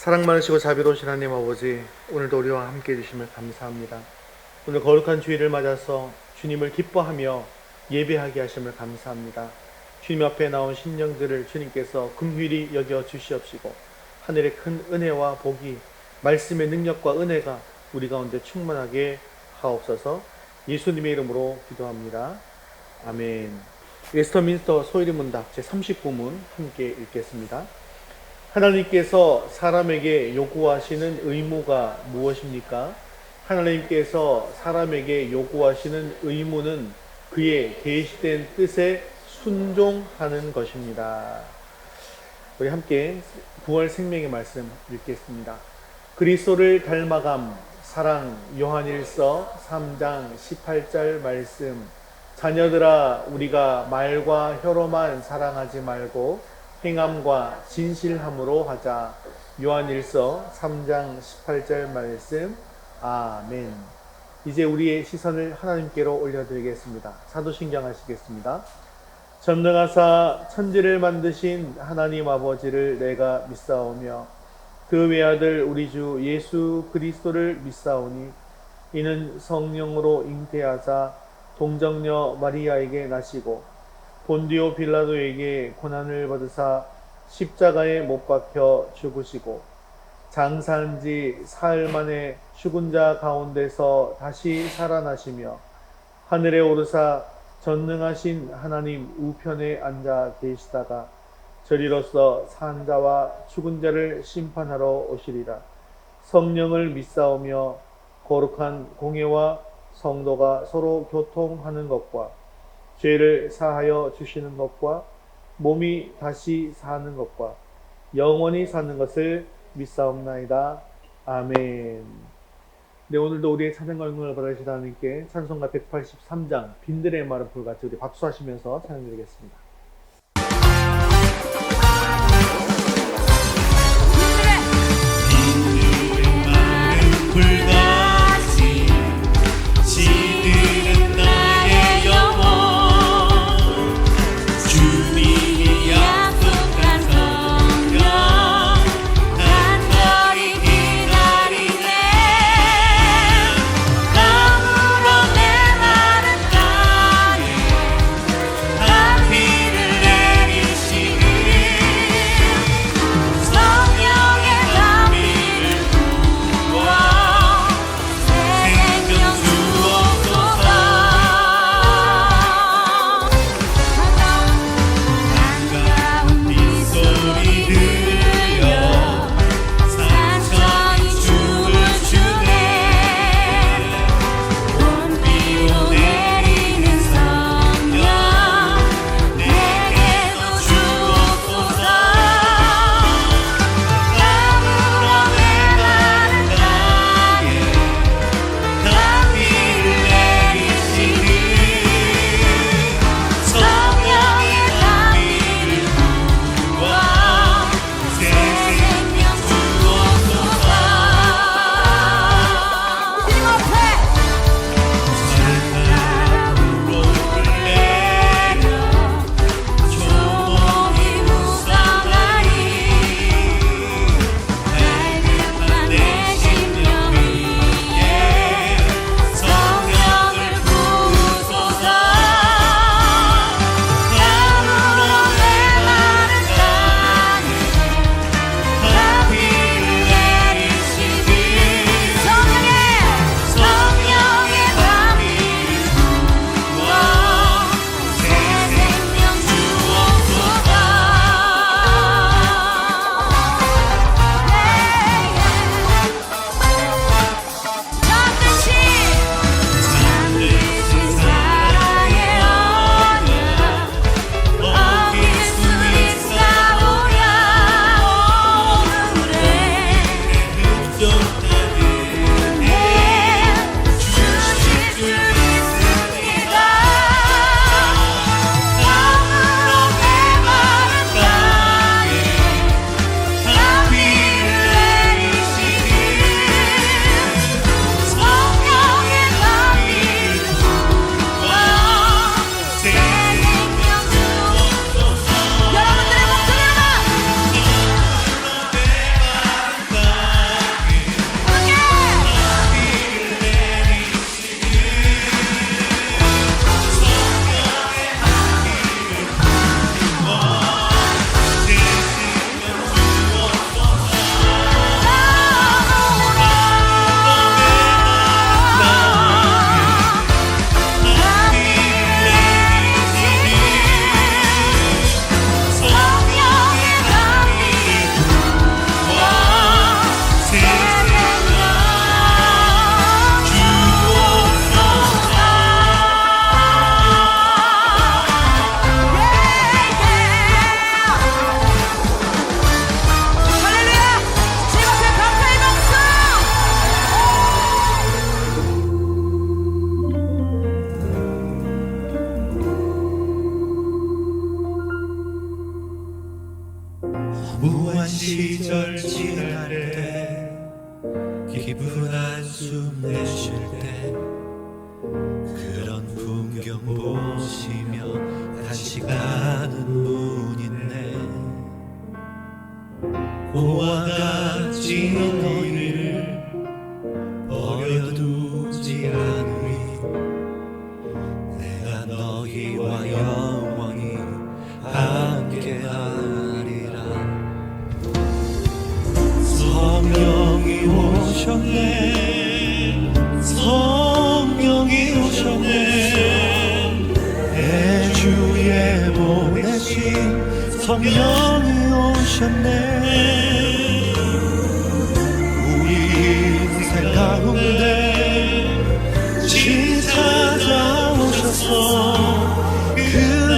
사랑 많으시고 자비로우신 하나님 아버지, 오늘도 우리와 함께 해주심을 감사합니다. 오늘 거룩한 주일을 맞아서 주님을 기뻐하며 예배하게 하심을 감사합니다. 주님 앞에 나온 심령들을 주님께서 긍휼히 여겨 주시옵시고 하늘의 큰 은혜와 복이, 말씀의 능력과 은혜가 우리 가운데 충만하게 하옵소서. 예수님의 이름으로 기도합니다. 아멘. 웨스터민스터 소위리 문답 제39문 함께 읽겠습니다. 하나님께서 사람에게 요구하시는 의무가 무엇입니까? 하나님께서 사람에게 요구하시는 의무는 그의 계시된 뜻에 순종하는 것입니다. 우리 함께 부활 생명의 말씀 읽겠습니다. 그리스도를 닮아감, 사랑, 요한일서 3장 18절 말씀. 자녀들아, 우리가 말과 혀로만 사랑하지 말고 행함과 진실함으로 하자. 요한일서 3장 18절 말씀. 아멘. 이제 우리의 시선을 하나님께로 올려드리겠습니다. 사도신경 하시겠습니다. 전능하사 천지를 만드신 하나님 아버지를 내가 믿사오며 그 외아들 우리 주 예수 그리스도를 믿사오니 이는 성령으로 잉태하사 동정녀 마리아에게 나시고 본디오 빌라도에게 고난을 받으사 십자가에 못 박혀 죽으시고 장사한 지 사흘 만에 죽은 자 가운데서 다시 살아나시며 하늘에 오르사 전능하신 하나님 우편에 앉아 계시다가 저리로서 산 자와 죽은 자를 심판하러 오시리라. 성령을 믿사오며 거룩한 공예와 성도가 서로 교통하는 것과 죄를 사하여 주시는 것과 몸이 다시 사는 것과 영원히 사는 것을 믿사옵나이다. 아멘. 네, 오늘도 우리의 찬양과 영광을 받으시다 하나님께 찬송가 183장 빈들의 마른 불같이 우리 박수하시면서 찬양드리겠습니다. 빈들의 마른 불같이 시드는 나의 영혼, 주님이 약속한 성령 간절히 기다리네. 땀으로 내 마른 땅에 한 피 시절 지날 때 기쁜 한숨 내쉴 때 그런 풍경 보시며 다시 가는 분 있네. 고와 같이 너희를 버려두지 않으리. 내가 너희와 영원히 함께하리라. 성령이 오셨네. 성령이 오셨네. 내 주에 보내신 성령이 오셨네. 우리 인생 가운데 신 찾아오셔서 그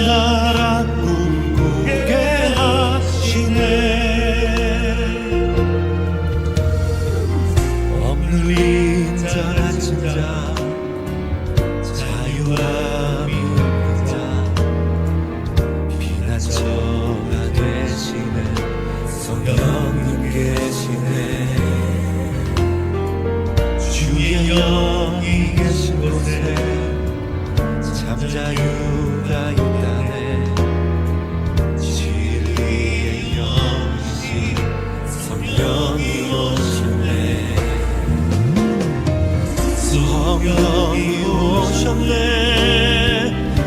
나라 꿈꾸게 하시네. 없는 자 같은 자 자유함이 없는 자 피난처가 되시네. 성령님 계시네. 주의 영이 계신 곳에 잠자유가 있다네. 진리의 영이신 성령이 오셨네. 성령이 오셨네.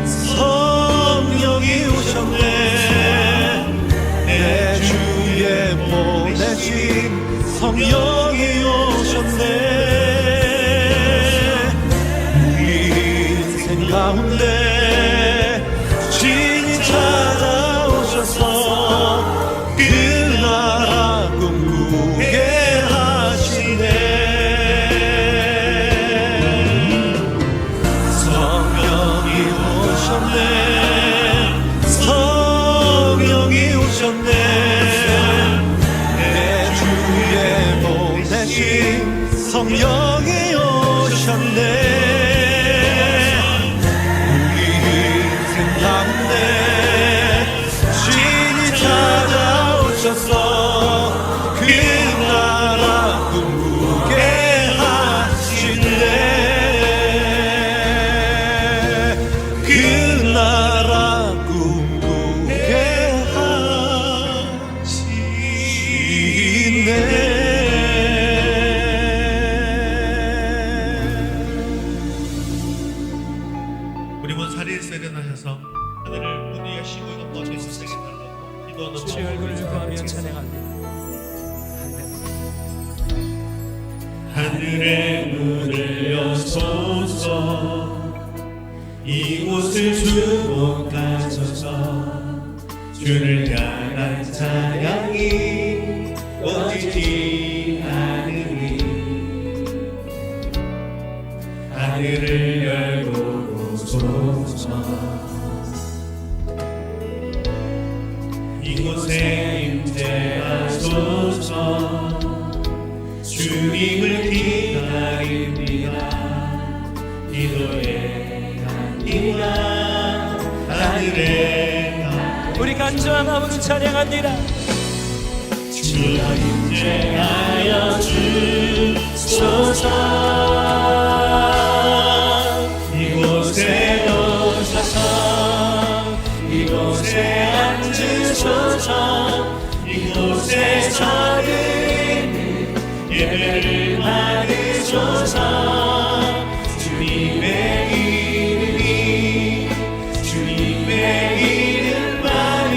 성령이 오셨네. 내 주에 보내신 성령이 오셨네. 우리 인생 가운데 진이 찾아오셔서 그 나라 꿈꾸게 하시네. 성령이 오셨네. 성령이 오셨네. 내 주에 보내신 성령이 오셨네. 우리 인생 가운데 신이 찾아오셔서 그 나라 꿈꾸게 하시네. 그 나라 꿈꾸게 하시네. 우리 모두 자리에서 일어나셔서 하늘을 문을 여시고 이것도 주시게 달라고 기도하는 주의 얼굴을 구하며 찬양합니다. 하늘의 문을 여소서. 이곳을 주목하소서. 주를 향한 찬양이 꺼지지 않으니 하늘을 열고 오소서. 이곳에 임재하소서. 주님을 기다립니다. 기도에 갑니다. 하늘에 우리 간절한 마음으로 찬양합니다. 주여 임재하여 주소서. 이곳에 오셔서 이곳에 앉으소서. 이곳에 서는 예배를 받으소서. 주님의 이름이 주님의 이름만이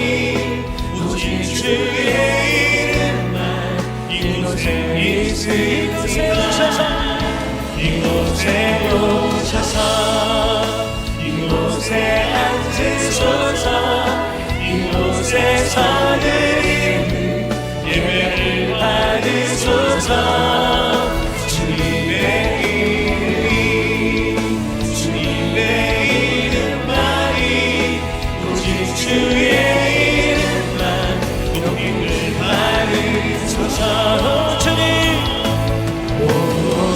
오직 주의 이름만 이곳에 있으리라. 이곳에 오셔서 이곳에 앉으소서. 이곳에 서는 예배를 받으소서. 주님의 이름이 주님의 이름만이 오직 주의 이름만 높임을 받으소서. 주님 오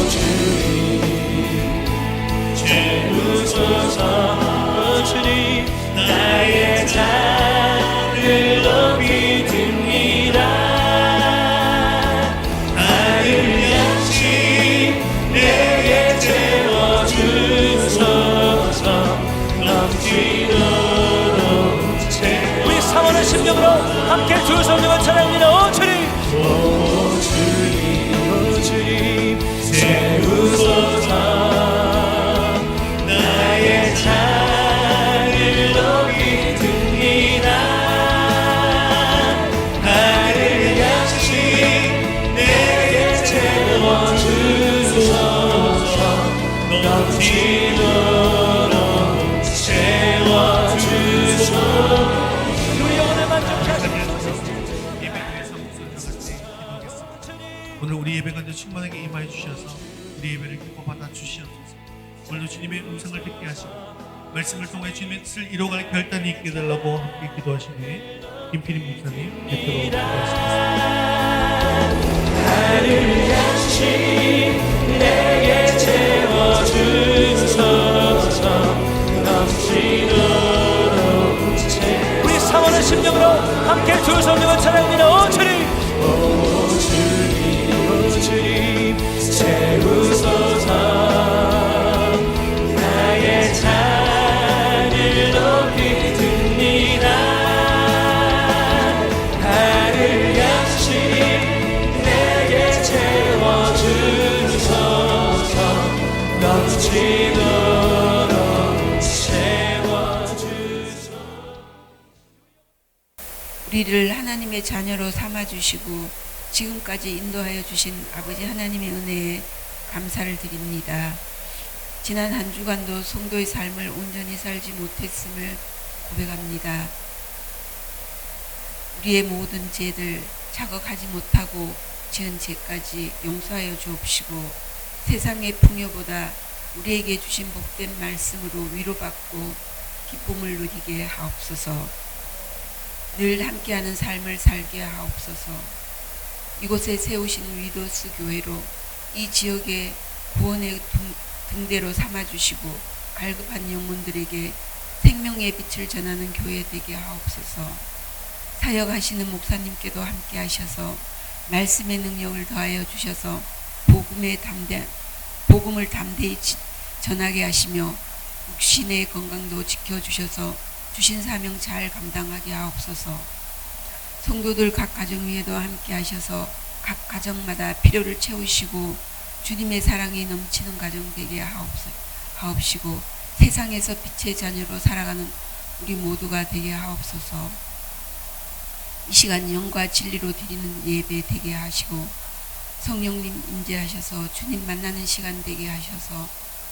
주님 채우소서. 오 주님 나의 잔을 높이 듭니다. 함께 두 손으로 찬양합니다. 오 주님, 오 주님 세우소서 나의 잔을 높이 듭니다. 나를 양식 내게 채워주소서 넘치도록 채워주소서. 우리 영혼을 만족케 하시옵소서. 예배 위해서 목소리와 같이 기도하겠습니다. 오늘 우리 예배 가운데 충만하게 임하여 주셔서 우리 예배를 기뻐 받아 주시옵소서. 오늘도 주님의 음성을 듣게 하시고 말씀을 통해 주님의 뜻을 이루어갈 결단이 있게 달라고 함께 기도하신 후에 김필임 목사님 대표로 기도하시겠습니다. 나를 양식 내게 채워주소서 넘치도록 우리 상원의 심령으로 함께 두 손으로 찬양합니다. 오 주님, 오 주님 채우소서 나의 잔을 높이 듭니다. 나를 양식 내게 채워주소서 넘치도록 채워주소서. 우리를 하나님의 자녀로 삼아주시고 지금까지 인도하여 주신 아버지 하나님의 은혜에 감사를 드립니다. 지난 한 주간도 성도의 삶을 온전히 살지 못했음을 고백합니다. 우리의 모든 죄들, 자각하지 못하고 지은 죄까지 용서하여 주옵시고 세상의 풍요보다 우리에게 주신 복된 말씀으로 위로받고 기쁨을 누리게 하옵소서. 늘 함께하는 삶을 살게 하옵소서. 이곳에 세우신 위도스 교회로 이 지역의 구원의 등대로 삼아주시고 갈급한 영혼들에게 생명의 빛을 전하는 교회 되게 하옵소서. 사역하시는 목사님께도 함께 하셔서 말씀의 능력을 더하여 주셔서 복음을 담대히 전하게 하시며 육신의 건강도 지켜주셔서 주신 사명 잘 감당하게 하옵소서. 성도들 각 가정 위에도 함께 하셔서 각 가정마다 필요를 채우시고 주님의 사랑이 넘치는 가정 되게 하옵시고 세상에서 빛의 자녀로 살아가는 우리 모두가 되게 하옵소서. 이 시간 영과 진리로 드리는 예배 되게 하시고 성령님 임재하셔서 주님 만나는 시간 되게 하셔서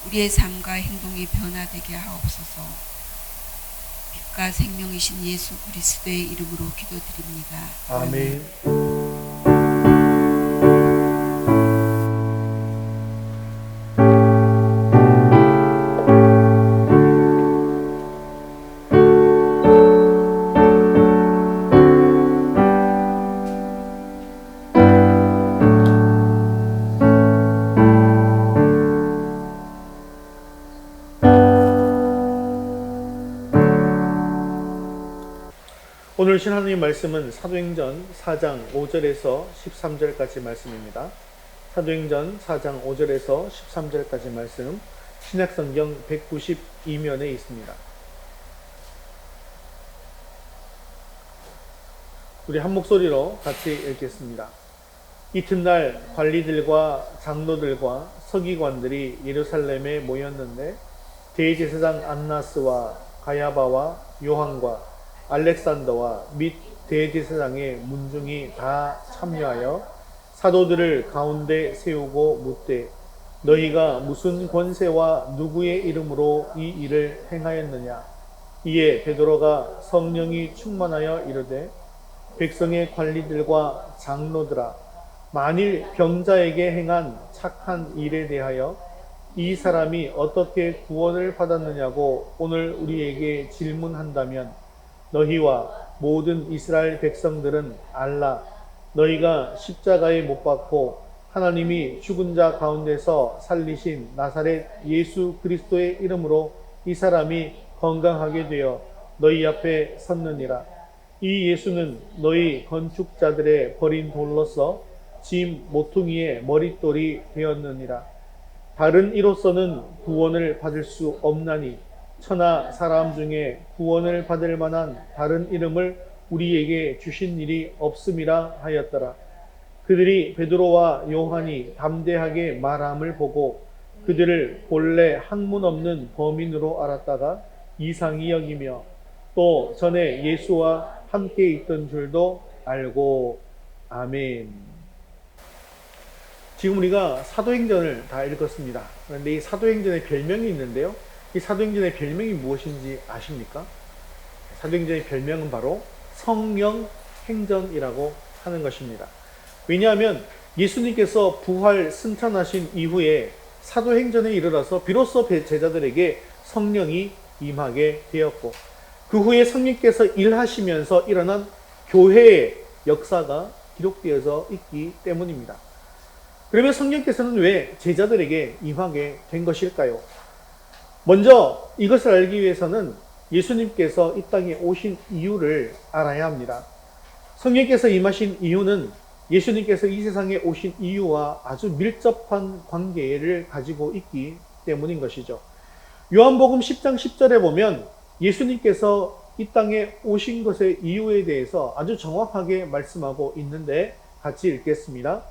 우리의 삶과 행동이 변화되게 하옵소서. 빛과 생명이신 예수 그리스도의 이름으로 기도드립니다. 아멘. 오늘 하나님 말씀은 사도행전 4장 5절에서 13절까지 말씀입니다. 사도행전 4장 5절에서 13절까지 말씀 신약성경 192면에 있습니다. 우리 한 목소리로 같이 읽겠습니다. 이튿날 관리들과 장로들과 서기관들이 예루살렘에 모였는데 대제사장 안나스와 가야바와 요한과 알렉산더와 및 대제사장의 문중이 다 참여하여 사도들을 가운데 세우고 묻되 너희가 무슨 권세와 누구의 이름으로 이 일을 행하였느냐. 이에 베드로가 성령이 충만하여 이르되 백성의 관리들과 장로들아, 만일 병자에게 행한 착한 일에 대하여 이 사람이 어떻게 구원을 받았느냐고 오늘 우리에게 질문한다면 너희와 모든 이스라엘 백성들은 알라. 너희가 십자가에 못 박고 하나님이 죽은 자 가운데서 살리신 나사렛 예수 그리스도의 이름으로 이 사람이 건강하게 되어 너희 앞에 섰느니라. 이 예수는 너희 건축자들의 버린 돌로서 짐 모퉁이의 머릿돌이 되었느니라. 다른 이로서는 구원을 받을 수 없나니 천하 사람 중에 구원을 받을 만한 다른 이름을 우리에게 주신 일이 없음이라 하였더라. 그들이 베드로와 요한이 담대하게 말함을 보고 그들을 본래 학문 없는 범인으로 알았다가 이상히 여기며 또 전에 예수와 함께 있던 줄도 알고. 아멘. 지금 우리가 사도행전을 다 읽었습니다. 그런데 이 사도행전의 별명이 있는데요. 이 사도행전의 별명이 무엇인지 아십니까? 사도행전의 별명은 바로 성령행전이라고 하는 것입니다. 왜냐하면 예수님께서 부활 승천하신 이후에 사도행전에 이르러서 비로소 제자들에게 성령이 임하게 되었고 그 후에 성령께서 일하시면서 일어난 교회의 역사가 기록되어져 있기 때문입니다. 그러면 성령께서는 왜 제자들에게 임하게 된 것일까요? 먼저 이것을 알기 위해서는 예수님께서 이 땅에 오신 이유를 알아야 합니다. 성령께서 임하신 이유는 예수님께서 이 세상에 오신 이유와 아주 밀접한 관계를 가지고 있기 때문인 것이죠. 요한복음 10장 10절에 보면 예수님께서 이 땅에 오신 것의 이유에 대해서 아주 정확하게 말씀하고 있는데 같이 읽겠습니다.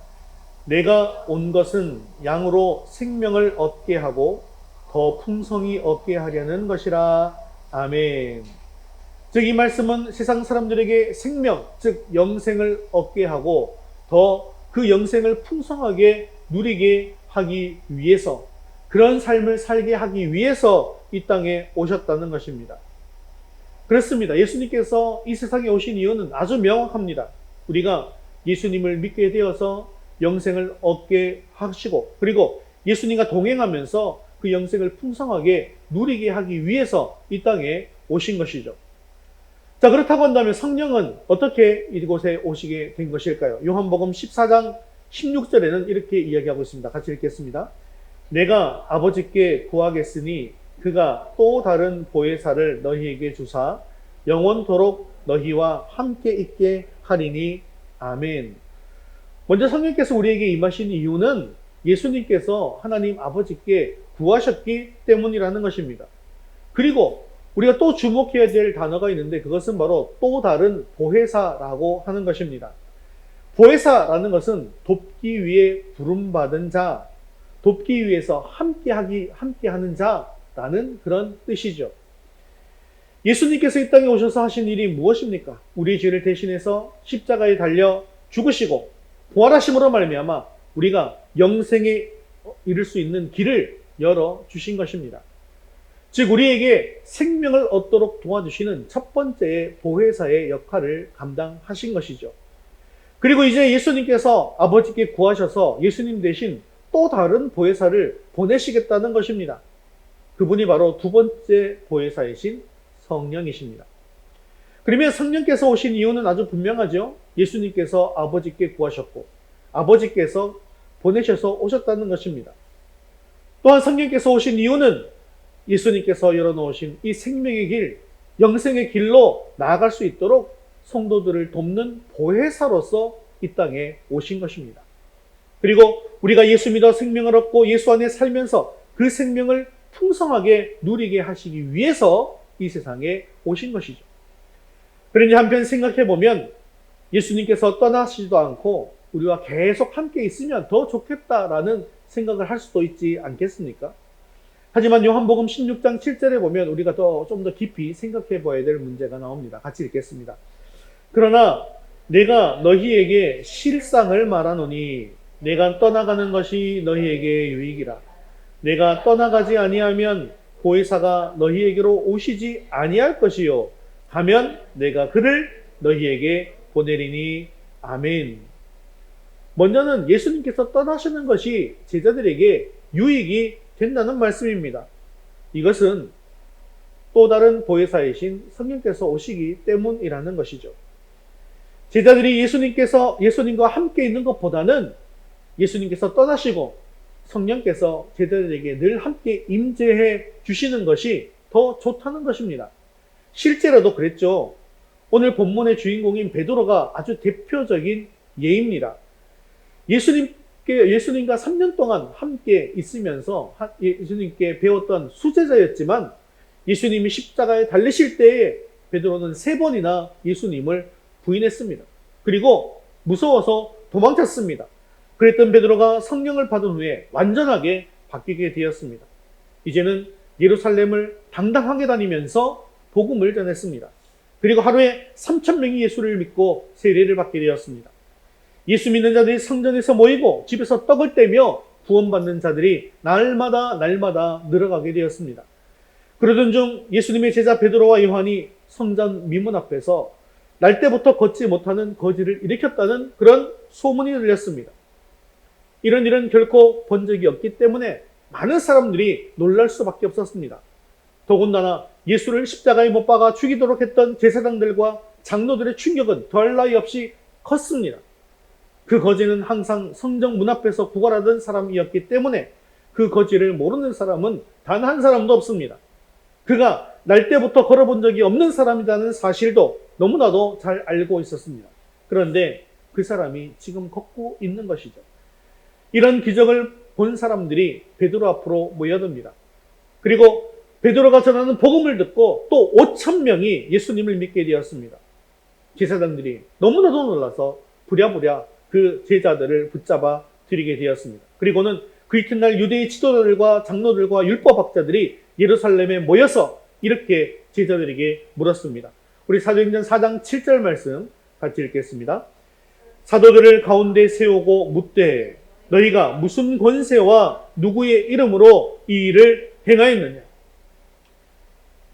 내가 온 것은 양으로 생명을 얻게 하고 더 풍성히 얻게 하려는 것이라. 아멘. 즉 이 말씀은 세상 사람들에게 생명, 즉 영생을 얻게 하고 더 그 영생을 풍성하게 누리게 하기 위해서, 그런 삶을 살게 하기 위해서 이 땅에 오셨다는 것입니다. 그렇습니다. 예수님께서 이 세상에 오신 이유는 아주 명확합니다. 우리가 예수님을 믿게 되어서 영생을 얻게 하시고 그리고 예수님과 동행하면서 그 영생을 풍성하게 누리게 하기 위해서 이 땅에 오신 것이죠. 자, 그렇다고 한다면 성령은 어떻게 이곳에 오시게 된 것일까요? 요한복음 14장 16절에는 이렇게 이야기하고 있습니다. 같이 읽겠습니다. 내가 아버지께 구하겠으니 그가 또 다른 보혜사를 너희에게 주사 영원토록 너희와 함께 있게 하리니. 아멘. 먼저 성령께서 우리에게 임하신 이유는 예수님께서 하나님 아버지께 구하셨기 때문이라는 것입니다. 그리고 우리가 또 주목해야 될 단어가 있는데 그것은 바로 또 다른 보혜사라고 하는 것입니다. 보혜사라는 것은 돕기 위해 부름받은 자, 돕기 위해서 함께하는 자라는 그런 뜻이죠. 예수님께서 이 땅에 오셔서 하신 일이 무엇입니까? 우리의 죄를 대신해서 십자가에 달려 죽으시고 부활하심으로 말미암아 우리가 영생에 이를 수 있는 길을 열어 주신 것입니다. 즉 우리에게 생명을 얻도록 도와주시는 첫 번째의 보혜사의 역할을 감당하신 것이죠. 그리고 이제 예수님께서 아버지께 구하셔서 예수님 대신 또 다른 보혜사를 보내시겠다는 것입니다. 그분이 바로 두 번째 보혜사이신 성령이십니다. 그러면 성령께서 오신 이유는 아주 분명하죠. 예수님께서 아버지께 구하셨고 아버지께서 보내셔서 오셨다는 것입니다. 또한 성령께서 오신 이유는 예수님께서 열어놓으신 이 생명의 길, 영생의 길로 나아갈 수 있도록 성도들을 돕는 보혜사로서 이 땅에 오신 것입니다. 그리고 우리가 예수 믿어 생명을 얻고 예수 안에 살면서 그 생명을 풍성하게 누리게 하시기 위해서 이 세상에 오신 것이죠. 그러니 한편 생각해 보면 예수님께서 떠나시지도 않고 우리와 계속 함께 있으면 더 좋겠다라는 생각을 할 수도 있지 않겠습니까? 하지만 요한복음 16장 7절에 보면 우리가 좀 더 깊이 생각해 봐야 될 문제가 나옵니다. 같이 읽겠습니다. 그러나 내가 너희에게 실상을 말하노니 내가 떠나가는 것이 너희에게 유익이라. 내가 떠나가지 아니하면 보혜사가 너희에게로 오시지 아니할 것이요 가면 내가 그를 너희에게 보내리니. 아멘. 먼저는 예수님께서 떠나시는 것이 제자들에게 유익이 된다는 말씀입니다. 이것은 또 다른 보혜사이신 성령께서 오시기 때문이라는 것이죠. 제자들이 예수님과 함께 있는 것보다는 예수님께서 떠나시고 성령께서 제자들에게 늘 함께 임재해 주시는 것이 더 좋다는 것입니다. 실제로도 그랬죠. 오늘 본문의 주인공인 베드로가 아주 대표적인 예입니다. 예수님과 3년 동안 함께 있으면서 예수님께 배웠던 수제자였지만 예수님이 십자가에 달리실 때에 베드로는 3번이나 예수님을 부인했습니다. 그리고 무서워서 도망쳤습니다. 그랬던 베드로가 성령을 받은 후에 완전하게 바뀌게 되었습니다. 이제는 예루살렘을 당당하게 다니면서 복음을 전했습니다. 그리고 하루에 3,000명이 예수를 믿고 세례를 받게 되었습니다. 예수 믿는 자들이 성전에서 모이고 집에서 떡을 떼며 구원받는 자들이 날마다 늘어가게 되었습니다. 그러던 중 예수님의 제자 베드로와 요한이 성전 미문 앞에서 날 때부터 걷지 못하는 거지를 일으켰다는 그런 소문이 들렸습니다. 이런 일은 결코 본 적이 없기 때문에 많은 사람들이 놀랄 수밖에 없었습니다. 더군다나 예수를 십자가에 못 박아 죽이도록 했던 제사장들과 장로들의 충격은 더할 나위 없이 컸습니다. 그 거지는 항상 성정 문 앞에서 구걸하던 사람이었기 때문에 그 거지를 모르는 사람은 단 한 사람도 없습니다. 그가 날 때부터 걸어본 적이 없는 사람이라는 사실도 너무나도 잘 알고 있었습니다. 그런데 그 사람이 지금 걷고 있는 것이죠. 이런 기적을 본 사람들이 베드로 앞으로 모여듭니다. 그리고 베드로가 전하는 복음을 듣고 또 5,000명이 예수님을 믿게 되었습니다. 제사장들이 너무나도 놀라서 부랴부랴 그 제자들을 붙잡아 들이게 되었습니다. 그리고는 그 이튿날 유대의 지도자들과 장로들과 율법학자들이 예루살렘에 모여서 이렇게 제자들에게 물었습니다. 우리 사도행전 4장 7절 말씀 같이 읽겠습니다. 사도들을 가운데 세우고 묻되 너희가 무슨 권세와 누구의 이름으로 이 일을 행하였느냐?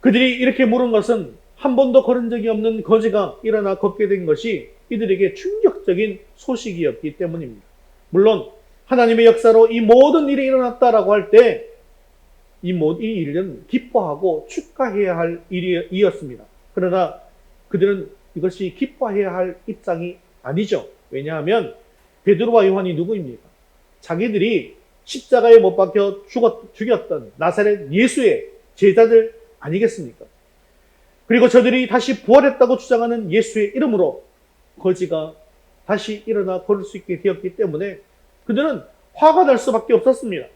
그들이 이렇게 물은 것은 한 번도 걸은 적이 없는 거지가 일어나 걷게 된 것이 이들에게 충격적인 소식이었기 때문입니다. 물론 하나님의 역사로 이 모든 일이 일어났다라고 할 때 이 일은 기뻐하고 축하해야 할 일이었습니다. 그러나 그들은 이것이 기뻐해야 할 입장이 아니죠. 왜냐하면 베드로와 요한이 누구입니까? 자기들이 십자가에 못 박혀 죽였던 나사렛 예수의 제자들 아니겠습니까? 그리고 저들이 다시 부활했다고 주장하는 예수의 이름으로 거지가 다시 일어나 걸을 수 있게 되었기 때문에 그들은 화가 날 수밖에 없었습니다.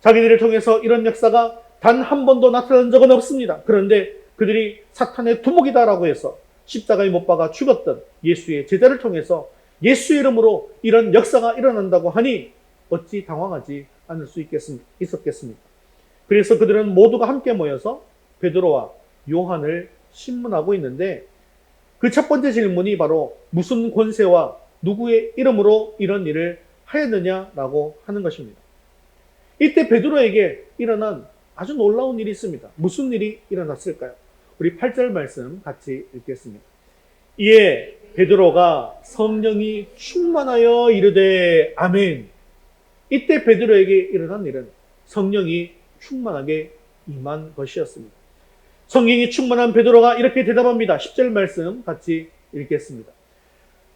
자기들을 통해서 이런 역사가 단 한 번도 나타난 적은 없습니다. 그런데 그들이 사탄의 두목이다라고 해서 십자가에 못 박아 죽었던 예수의 제자를 통해서 예수의 이름으로 이런 역사가 일어난다고 하니 어찌 당황하지 않을 수 있었겠습니까? 그래서 그들은 모두가 함께 모여서 베드로와 요한을 신문하고 있는데 그 첫 번째 질문이 바로 무슨 권세와 누구의 이름으로 이런 일을 하였느냐라고 하는 것입니다. 이때 베드로에게 일어난 아주 놀라운 일이 있습니다. 무슨 일이 일어났을까요? 우리 8절 말씀 같이 읽겠습니다. 이에 베드로가 성령이 충만하여 이르되 아멘. 이때 베드로에게 일어난 일은 성령이 충만하게 임한 것이었습니다. 성령이 충만한 베드로가 이렇게 대답합니다. 10절 말씀 같이 읽겠습니다.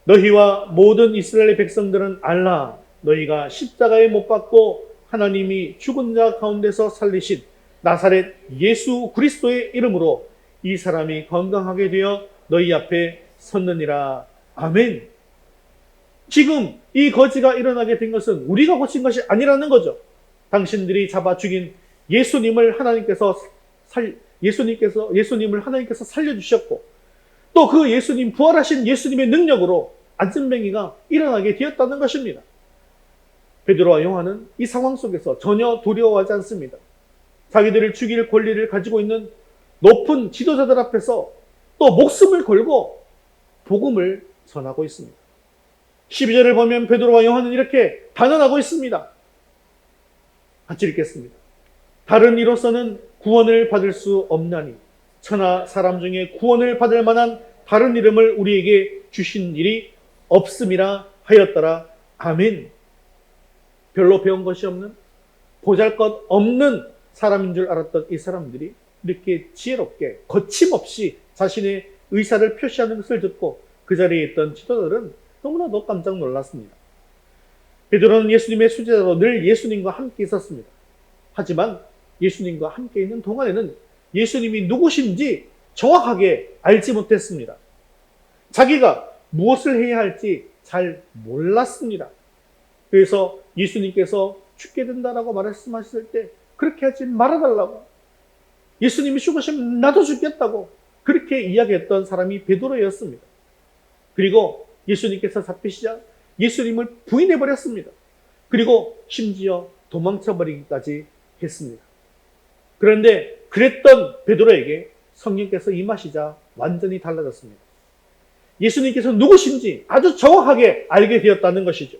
너희와 모든 이스라엘의 백성들은 알라. 너희가 십자가에 못 박고 하나님이 죽은 자 가운데서 살리신 나사렛 예수 그리스도의 이름으로 이 사람이 건강하게 되어 너희 앞에 섰느니라. 아멘. 지금 이 거지가 일어나게 된 것은 우리가 고친 것이 아니라는 거죠. 당신들이 잡아 죽인 예수님을 하나님께서 살려주셨고 또 그 예수님 부활하신 예수님의 능력으로 안진뱅이가 일어나게 되었다는 것입니다. 베드로와 요한은 이 상황 속에서 전혀 두려워하지 않습니다. 자기들을 죽일 권리를 가지고 있는 높은 지도자들 앞에서 또 목숨을 걸고 복음을 전하고 있습니다. 12절을 보면 베드로와 요한은 이렇게 단언하고 있습니다. 같이 읽겠습니다. 다른 이로서는 구원을 받을 수 없나니 천하 사람 중에 구원을 받을 만한 다른 이름을 우리에게 주신 일이 없음이라 하였더라. 아멘. 별로 배운 것이 없는 보잘것 없는 사람인 줄 알았던 이 사람들이 이렇게 지혜롭게 거침없이 자신의 의사를 표시하는 것을 듣고 그 자리에 있던 지도자들은 너무나도 깜짝 놀랐습니다. 베드로는 예수님의 수제자로 늘 예수님과 함께 있었습니다. 하지만 예수님과 함께 있는 동안에는 예수님이 누구신지 정확하게 알지 못했습니다. 자기가 무엇을 해야 할지 잘 몰랐습니다. 그래서 예수님께서 죽게 된다라고 말씀하셨을 때 그렇게 하지 말아달라고, 예수님이 죽으시면 나도 죽겠다고 그렇게 이야기했던 사람이 베드로였습니다. 그리고 예수님께서 잡히시자 예수님을 부인해 버렸습니다. 그리고 심지어 도망쳐 버리기까지 했습니다. 그런데 그랬던 베드로에게 성령께서 임하시자 완전히 달라졌습니다. 예수님께서 누구신지 아주 정확하게 알게 되었다는 것이죠.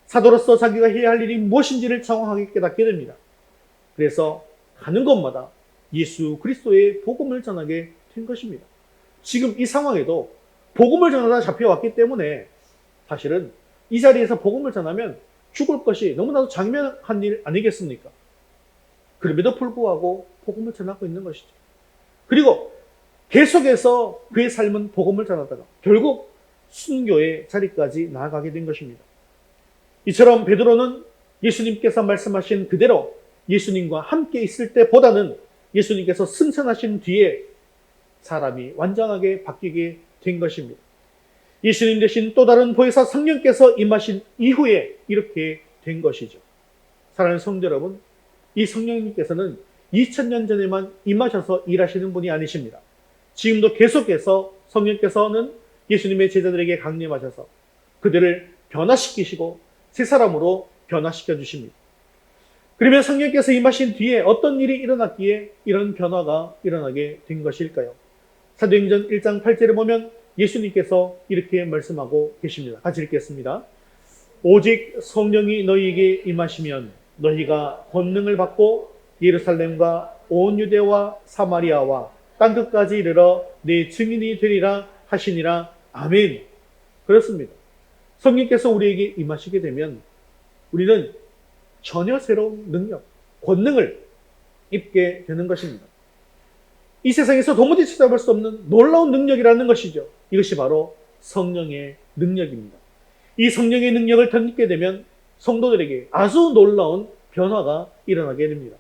사도로서 자기가 해야 할 일이 무엇인지를 정확하게 깨닫게 됩니다. 그래서 가는 곳마다 예수 그리스도의 복음을 전하게 된 것입니다. 지금 이 상황에도 복음을 전하다 잡혀왔기 때문에 사실은 이 자리에서 복음을 전하면 죽을 것이 너무나도 장면한 일 아니겠습니까? 그럼에도 불구하고 복음을 전하고 있는 것이죠. 그리고 계속해서 그의 삶은 복음을 전하다가 결국 순교의 자리까지 나아가게 된 것입니다. 이처럼 베드로는 예수님께서 말씀하신 그대로 예수님과 함께 있을 때보다는 예수님께서 승천하신 뒤에 사람이 완전하게 바뀌게 된 것입니다. 예수님 대신 또 다른 보혜사 성령께서 임하신 이후에 이렇게 된 것이죠. 사랑하는 성도 여러분, 이 성령님께서는 2000년 전에만 임하셔서 일하시는 분이 아니십니다. 지금도 계속해서 성령께서는 예수님의 제자들에게 강림하셔서 그들을 변화시키시고 새 사람으로 변화시켜 주십니다. 그러면 성령께서 임하신 뒤에 어떤 일이 일어났기에 이런 변화가 일어나게 된 것일까요? 사도행전 1장 8절에 보면 예수님께서 이렇게 말씀하고 계십니다. 같이 읽겠습니다. 오직 성령이 너희에게 임하시면 너희가 권능을 받고 예루살렘과 온 유대와 사마리아와 땅끝까지 이르러 내 증인이 되리라 하시니라. 아멘. 그렇습니다. 성령께서 우리에게 임하시게 되면 우리는 전혀 새로운 능력, 권능을 입게 되는 것입니다. 이 세상에서 도무지 찾아볼 수 없는 놀라운 능력이라는 것이죠. 이것이 바로 성령의 능력입니다. 이 성령의 능력을 덧입게 되면 성도들에게 아주 놀라운 변화가 일어나게 됩니다.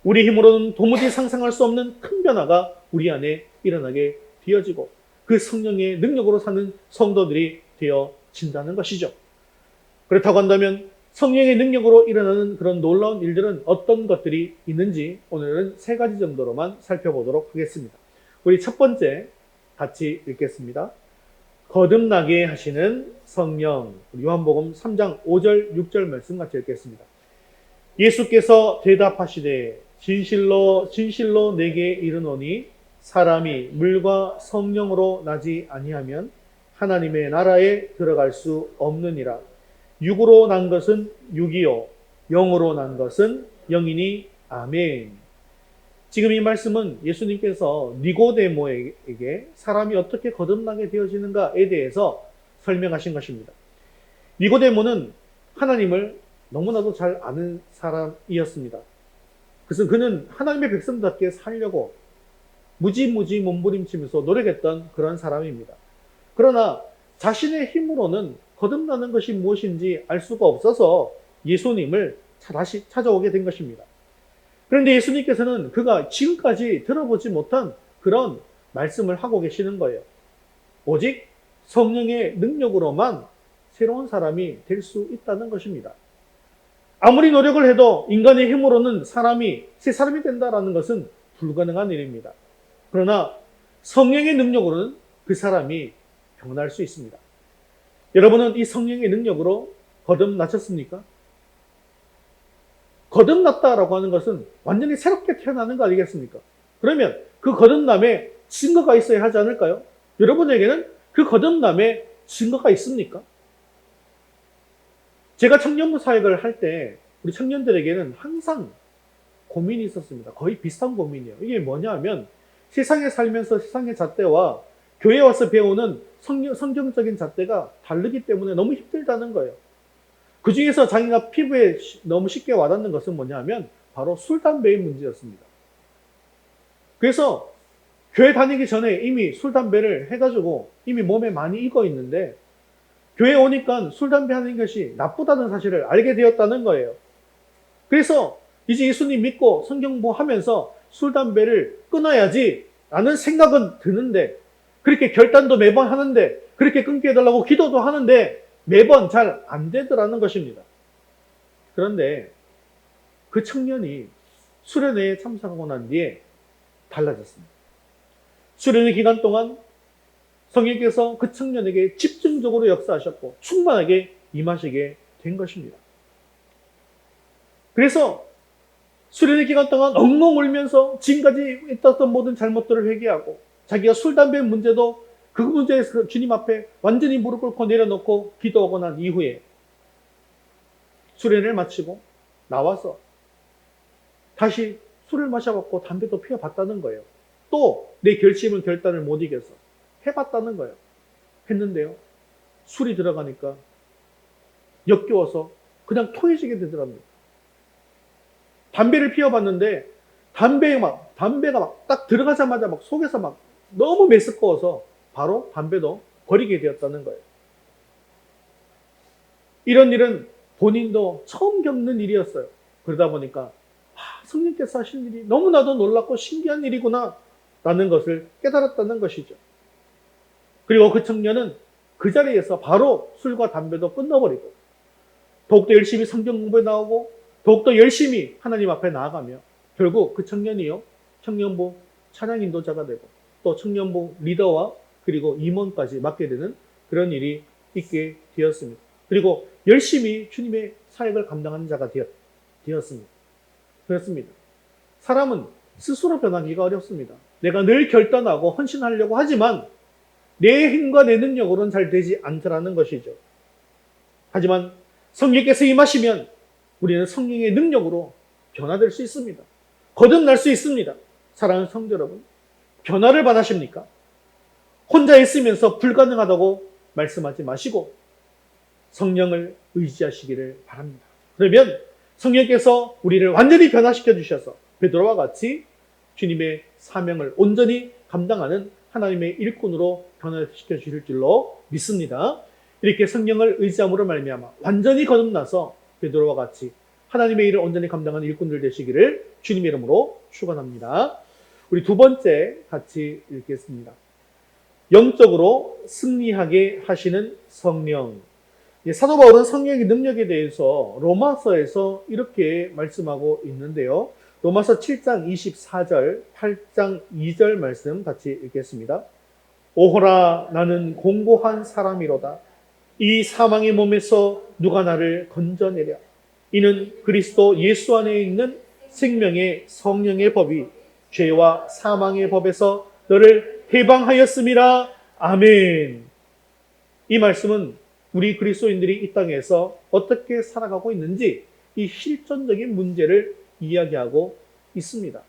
우리 힘으로는 도무지 상상할 수 없는 큰 변화가 우리 안에 일어나게 되어지고 그 성령의 능력으로 사는 성도들이 되어진다는 것이죠. 그렇다고 한다면 성령의 능력으로 일어나는 그런 놀라운 일들은 어떤 것들이 있는지 오늘은 3가지 정도로만 살펴보도록 하겠습니다. 우리 첫 번째 같이 읽겠습니다. 거듭나게 하시는 성령. 요한복음 3장 5절 6절 말씀 같이 읽겠습니다. 예수께서 대답하시되 진실로 진실로 내게 이르노니 사람이 물과 성령으로 나지 아니하면 하나님의 나라에 들어갈 수 없느니라. 육으로 난 것은 육이요 영으로 난 것은 영이니. 아멘. 지금 이 말씀은 예수님께서 니고데모에게 사람이 어떻게 거듭나게 되어지는가에 대해서 설명하신 것입니다. 니고데모는 하나님을 너무나도 잘 아는 사람이었습니다. 그래서 그는 하나님의 백성답게 살려고 무지무지 몸부림치면서 노력했던 그런 사람입니다. 그러나 자신의 힘으로는 거듭나는 것이 무엇인지 알 수가 없어서 예수님을 다시 찾아오게 된 것입니다. 그런데 예수님께서는 그가 지금까지 들어보지 못한 그런 말씀을 하고 계시는 거예요. 오직 성령의 능력으로만 새로운 사람이 될 수 있다는 것입니다. 아무리 노력을 해도 인간의 힘으로는 사람이 새 사람이 된다는 것은 불가능한 일입니다. 그러나 성령의 능력으로는 그 사람이 변할 수 있습니다. 여러분은 이 성령의 능력으로 거듭나셨습니까? 거듭났다라고 하는 것은 완전히 새롭게 태어나는 거 아니겠습니까? 그러면 그 거듭남에 증거가 있어야 하지 않을까요? 여러분에게는 그 거듭남에 증거가 있습니까? 제가 청년부 사역을 할 때 우리 청년들에게는 항상 고민이 있었습니다. 거의 비슷한 고민이에요. 이게 뭐냐 하면 세상에 살면서 세상의 잣대와 교회에 와서 배우는 성경적인 잣대가 다르기 때문에 너무 힘들다는 거예요. 그 중에서 자기가 피부에 너무 쉽게 와닿는 것은 뭐냐 하면 바로 술, 담배의 문제였습니다. 그래서 교회 다니기 전에 이미 술, 담배를 해가지고 이미 몸에 많이 익어 있는데 교회에 오니까 술, 담배 하는 것이 나쁘다는 사실을 알게 되었다는 거예요. 그래서 이제 예수님 믿고 성경 공부하면서 술, 담배를 끊어야지 라는 생각은 드는데 그렇게 결단도 매번 하는데 그렇게 끊게 해달라고 기도도 하는데 매번 잘 안 되더라는 것입니다. 그런데 그 청년이 수련회에 참석하고 난 뒤에 달라졌습니다. 수련회 기간 동안 성령께서 그 청년에게 집중적으로 역사하셨고 충만하게 임하시게 된 것입니다. 그래서 수련의 기간 동안 엉엉 울면서 지금까지 있었던 모든 잘못들을 회개하고 자기가 술, 담배 문제도 그 문제에서 주님 앞에 완전히 무릎 꿇고 내려놓고 기도하고 난 이후에 수련을 마치고 나와서 다시 술을 마셔봤고 담배도 피워봤다는 거예요. 또 내 결단을 못 이겨서 해봤다는 거예요. 했는데요. 술이 들어가니까 역겨워서 그냥 토해지게 되더랍니다. 담배를 피워봤는데 담배가 막 딱 들어가자마자 막 속에서 막 너무 메스꺼워서 바로 담배도 버리게 되었다는 거예요. 이런 일은 본인도 처음 겪는 일이었어요. 그러다 보니까 성령께서 하신 일이 너무나도 놀랍고 신기한 일이구나 라는 것을 깨달았다는 것이죠. 그리고 그 청년은 그 자리에서 바로 술과 담배도 끊어버리고 더욱더 열심히 성경 공부에 나오고 더욱더 열심히 하나님 앞에 나아가며 결국 그 청년이요 청년부 찬양 인도자가 되고 또 청년부 리더와 그리고 임원까지 맡게 되는 그런 일이 있게 되었습니다. 그리고 열심히 주님의 사역을 감당하는 자가 되었습니다. 그렇습니다. 사람은 스스로 변하기가 어렵습니다. 내가 늘 결단하고 헌신하려고 하지만 내 힘과 내 능력으로는 잘 되지 않더라는 것이죠. 하지만 성령께서 임하시면 우리는 성령의 능력으로 변화될 수 있습니다. 거듭날 수 있습니다. 사랑하는 성도 여러분, 변화를 바라십니까? 혼자 있으면서 불가능하다고 말씀하지 마시고 성령을 의지하시기를 바랍니다. 그러면 성령께서 우리를 완전히 변화시켜 주셔서 베드로와 같이 주님의 사명을 온전히 감당하는 하나님의 일꾼으로 변화시켜 주실 줄로 믿습니다. 이렇게 성령을 의지함으로 말미암아 완전히 거듭나서 베드로와 같이 하나님의 일을 온전히 감당하는 일꾼들 되시기를 주님의 이름으로 축원합니다. 우리 두 번째 같이 읽겠습니다. 영적으로 승리하게 하시는 성령. 사도 바울은 성령의 능력에 대해서 로마서에서 이렇게 말씀하고 있는데요. 로마서 7장 24절, 8장 2절 말씀 같이 읽겠습니다. 오호라 나는 공고한 사람이로다. 이 사망의 몸에서 누가 나를 건져내랴. 이는 그리스도 예수 안에 있는 생명의 성령의 법이 죄와 사망의 법에서 너를 해방하였음이라. 아멘. 이 말씀은 우리 그리스도인들이 이 땅에서 어떻게 살아가고 있는지 이 실존적인 문제를 이야기하고 있습니다.